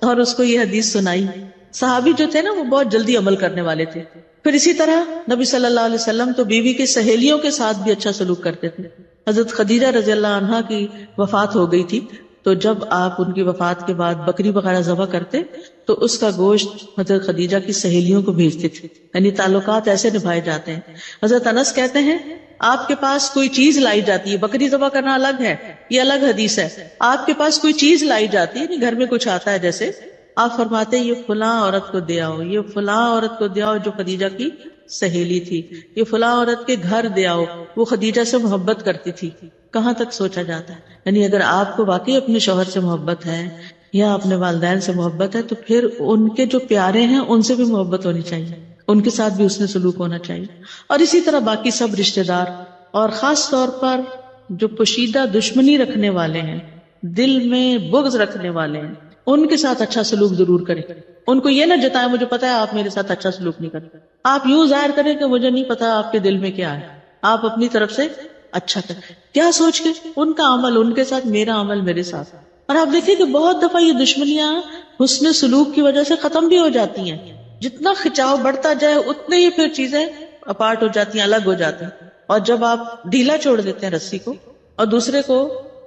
اور اس کو یہ حدیث سنائی. صحابی جو تھے نا وہ بہت جلدی عمل کرنے والے تھے. پھر اسی طرح نبی صلی اللہ علیہ وسلم تو بیوی کے سہیلیوں کے ساتھ بھی اچھا سلوک کرتے تھے. حضرت خدیجہ رضی اللہ عنہا کی وفات ہو گئی تھی تو جب آپ ان کی وفات کے بعد بکری وغیرہ ذبح کرتے تو اس کا گوشت حضرت خدیجہ کی سہیلیوں کو بھیجتے تھے. یعنی تعلقات ایسے نبھائے جاتے ہیں. حضرت انس کہتے ہیں آپ کے پاس کوئی چیز لائی جاتی ہے، بکری ذبح کرنا الگ ہے، یہ الگ حدیث ہے. آپ کے پاس کوئی چیز لائی جاتی ہے، گھر میں کچھ آتا ہے جیسے، آپ فرماتے یہ فلاں عورت کو دے آؤ، یہ فلاں عورت کو دے آؤ جو خدیجہ کی سہیلی تھی، یہ فلاں عورت کے گھر دے آؤ، وہ خدیجہ سے محبت کرتی تھی. کہاں تک سوچا جاتا ہے. یعنی اگر آپ کو واقعی اپنے شوہر سے محبت ہے یا اپنے والدین سے محبت ہے تو پھر ان کے جو پیارے ہیں ان سے بھی محبت ہونی چاہیے، ان کے ساتھ بھی حسن سلوک ہونا چاہیے. اور اسی طرح باقی سب رشتہ دار اور خاص طور پر جو پوشیدہ دشمنی رکھنے والے ہیں، دل میں بغض رکھنے والے ہیں، ان کے ساتھ اچھا سلوک ضرور کریں. ان کو یہ نہ جتائیں مجھے پتا ہے آپ میرے ساتھ اچھا سلوک نہیں کرتے. آپ یوں ظاہر کریں کہ مجھے نہیں پتا آپ کے دل میں کیا ہے. آپ اپنی طرف سے اچھا کریں، کیا سوچ کے ان کا عمل ان کے ساتھ، میرا عمل میرے ساتھ. اور آپ دیکھیں کہ بہت دفعہ یہ دشمنیاں حسن سلوک کی وجہ سے ختم بھی ہو جاتی ہیں. جتنا کھچاؤ بڑھتا جائے اتنے ہی پھر چیزیں اپارٹ ہو جاتی ہیں، الگ ہو جاتی ہیں. اور جب آپ ڈھیلا چھوڑ دیتے ہیں رسی کو اور دوسرے کو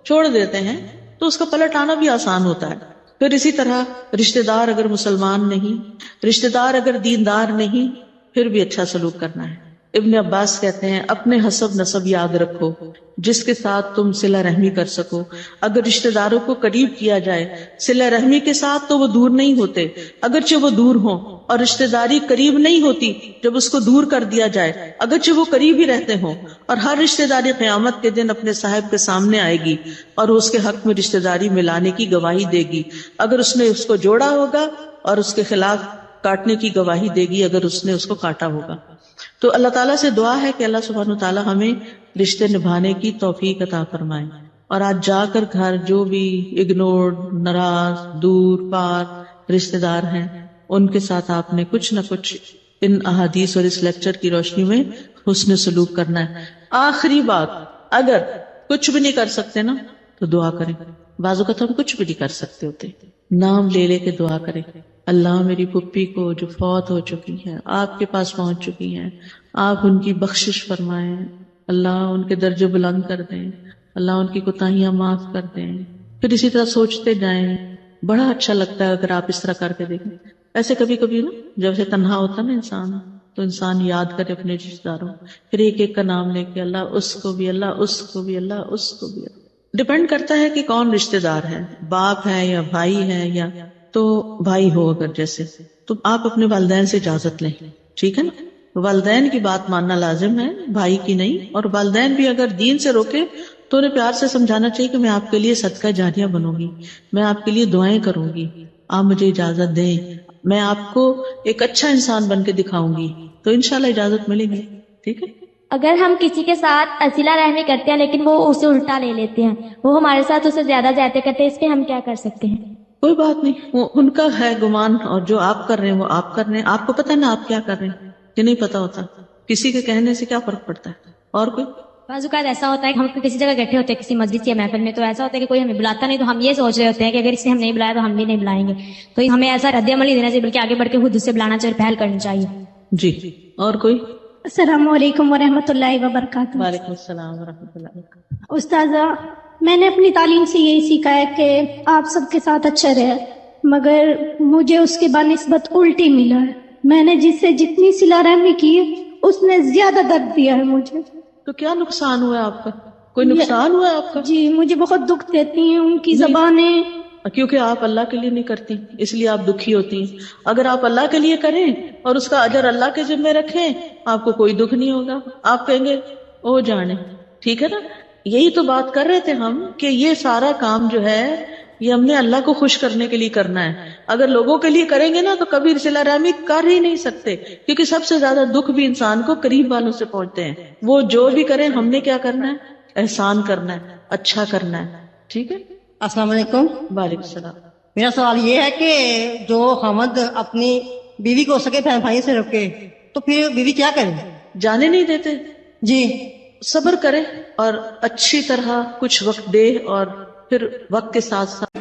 چھوڑ دیتے ہیں تو اس کا پلٹ آنا بھی آسان ہوتا ہے. پھر اسی طرح رشتہ دار اگر مسلمان نہیں، رشتہ دار اگر دیندار نہیں، پھر بھی اچھا سلوک کرنا ہے۔ ابن عباس کہتے ہیں اپنے حسب نسب یاد رکھو جس کے ساتھ تم صلہ رحمی کر سکو۔ اگر رشتہ داروں کو قریب کیا جائے صلہ رحمی کے ساتھ تو وہ دور نہیں ہوتے، اگرچہ وہ دور ہوں، اور رشتہ داری قریب نہیں ہوتی جب اس کو دور کر دیا جائے، اگرچہ وہ قریب ہی رہتے ہوں۔ اور ہر رشتہ داری قیامت کے دن اپنے صاحب کے سامنے آئے گی اور اس کے حق میں رشتہ داری ملانے کی گواہی دے گی اگر اس نے اس کو جوڑا ہوگا، اور اس کے خلاف کاٹنے کی گواہی دے گی اگر اس نے اس کو کاٹا ہوگا۔ تو اللہ تعالیٰ سے دعا ہے کہ اللہ سبحانہ وتعالیٰ ہمیں رشتے نبھانے کی توفیق عطا فرمائے۔ اور آج جا کر گھر جو بھی اگنورڈ، ناراض، دور پار رشتے دار ہیں، ان کے ساتھ آپ نے کچھ نہ کچھ ان احادیث اور اس لیکچر کی روشنی میں حسن سلوک کرنا ہے۔ آخری بات، اگر کچھ بھی نہیں کر سکتے نا تو دعا کریں۔ بعض اوقات ہم کچھ بھی نہیں کر سکتے ہوتے، نام لے لے کے دعا کریں، اللہ میری پھپھی کو جو فوت ہو چکی ہیں، آپ کے پاس پہنچ چکی ہیں، آپ ان کی بخشش فرمائیں، اللہ ان کے درجے بلند کر دیں، اللہ ان کی کوتاہیاں معاف کر دیں۔ پھر اسی طرح سوچتے جائیں، بڑا اچھا لگتا ہے اگر آپ اس طرح کر کے دیکھیں۔ ایسے کبھی کبھی نا جب سے تنہا ہوتا نا انسان، تو انسان یاد کرے اپنے رشتہ داروں، پھر ایک ایک کا نام لے کے اللہ اس کو بھی، اللہ اس کو بھی، اللہ اس کو بھی۔ ڈپینڈ کرتا ہے کہ کون رشتہ دار ہے، باپ ہے یا بھائی ہے، یا تو بھائی ہو اگر جیسے، تو آپ اپنے والدین سے اجازت لیں، ٹھیک ہے نا؟ والدین کی بات ماننا لازم ہے، بھائی کی نہیں۔ اور والدین بھی اگر دین سے روکے تو انہیں پیار سے سمجھانا چاہیے کہ میں آپ کے لیے صدقہ جاریہ بنوں گی، میں آپ کے لیے دعائیں کروں گی، آپ مجھے اجازت دیں، میں آپ کو ایک اچھا انسان بن کے دکھاؤں گی، تو انشاءاللہ اجازت ملے گی، ٹھیک ہے؟ اگر ہم کسی کے ساتھ صلہ رحمی کرتے ہیں لیکن وہ اسے الٹا لے لیتے ہیں، وہ ہمارے ساتھ اسے زیادہ زیادتی کرتے ہیں، اس پہ ہم کیا کر سکتے ہیں؟ کوئی بات نہیں، وہ ان کا ہے گمان، اور جو آپ کر رہے ہیں وہ آپ کر رہے ہیں، آپ کو پتہ ہے نا آپ کیا کر رہے ہیں کہ نہیں پتا ہوتا، کسی کے کہنے سے کیا فرق پڑتا ہے۔ اور کوئی بعض اوقات ایسا ہوتا ہے کہ ہم کسی جگہ بیٹھے ہوتے ہیں کسی مسجد یا محفل میں، تو ایسا ہوتا ہے کہ کوئی ہمیں بلاتا نہیں، تو ہم یہ سوچ رہے ہوتے ہیں کہ اگر اس نے ہم نہیں بلایا تو ہم بھی نہیں بلائیں گے، تو ہمیں ایسا رد عمل نہیں دینا چاہیے بلکہ آگے بڑھ کے خود اسے بلانا چاہیے، پہل کرنی چاہیے۔ جی، اور کوئی؟ السلام علیکم ورحمۃ اللہ وبرکاتہ۔ وعلیکم السلام ورحمۃ اللہ وبرکاتہ۔ استاذہ، میں نے اپنی تعلیم سے یہی سیکھا ہے کہ آپ سب کے ساتھ اچھا رہے، مگر مجھے اس کے بنسبت الٹی ملا ہے۔ میں نے جس سے جتنی صلہ رحمی کی اس نے زیادہ درد دیا ہے مجھے۔ تو کیا نقصان ہوا ہے آپ کا؟ کوئی نقصان ہوا ہے آپ کا؟ جی، مجھے بہت دکھ دیتی ہیں ان کی زبانیں۔ کیونکہ آپ اللہ کے لیے نہیں کرتی اس لیے آپ دکھی ہوتی ہیں۔ اگر آپ اللہ کے لیے کریں اور اس کا اجر اللہ کے ذمہ رکھیں، آپ کو کوئی دکھ نہیں ہوگا، آپ کہیں گے او جانے، ٹھیک ہے نا؟ یہی تو بات کر رہے تھے ہم کہ یہ سارا کام جو ہے یہ ہم نے اللہ کو خوش کرنے کے لیے کرنا ہے۔ اگر لوگوں کے لیے کریں گے نا تو کبھی صلہ رحمی کر ہی نہیں سکتے، کیونکہ سب سے زیادہ دکھ بھی انسان کو قریب والوں سے پہنچتے ہیں۔ وہ جو بھی کریں ہم نے کیا کرنا ہے؟ احسان کرنا ہے، اچھا کرنا ہے، ٹھیک ہے؟ السلام علیکم۔ وعلیکم السلام۔ میرا سوال یہ ہے کہ جو خامد اپنی بیوی کو سگے بہن بھائی سے روکے تو پھر بیوی کیا کرے؟ جانے نہیں دیتے، جی، صبر کرے اور اچھی طرح کچھ وقت دے، اور پھر وقت کے ساتھ ساتھ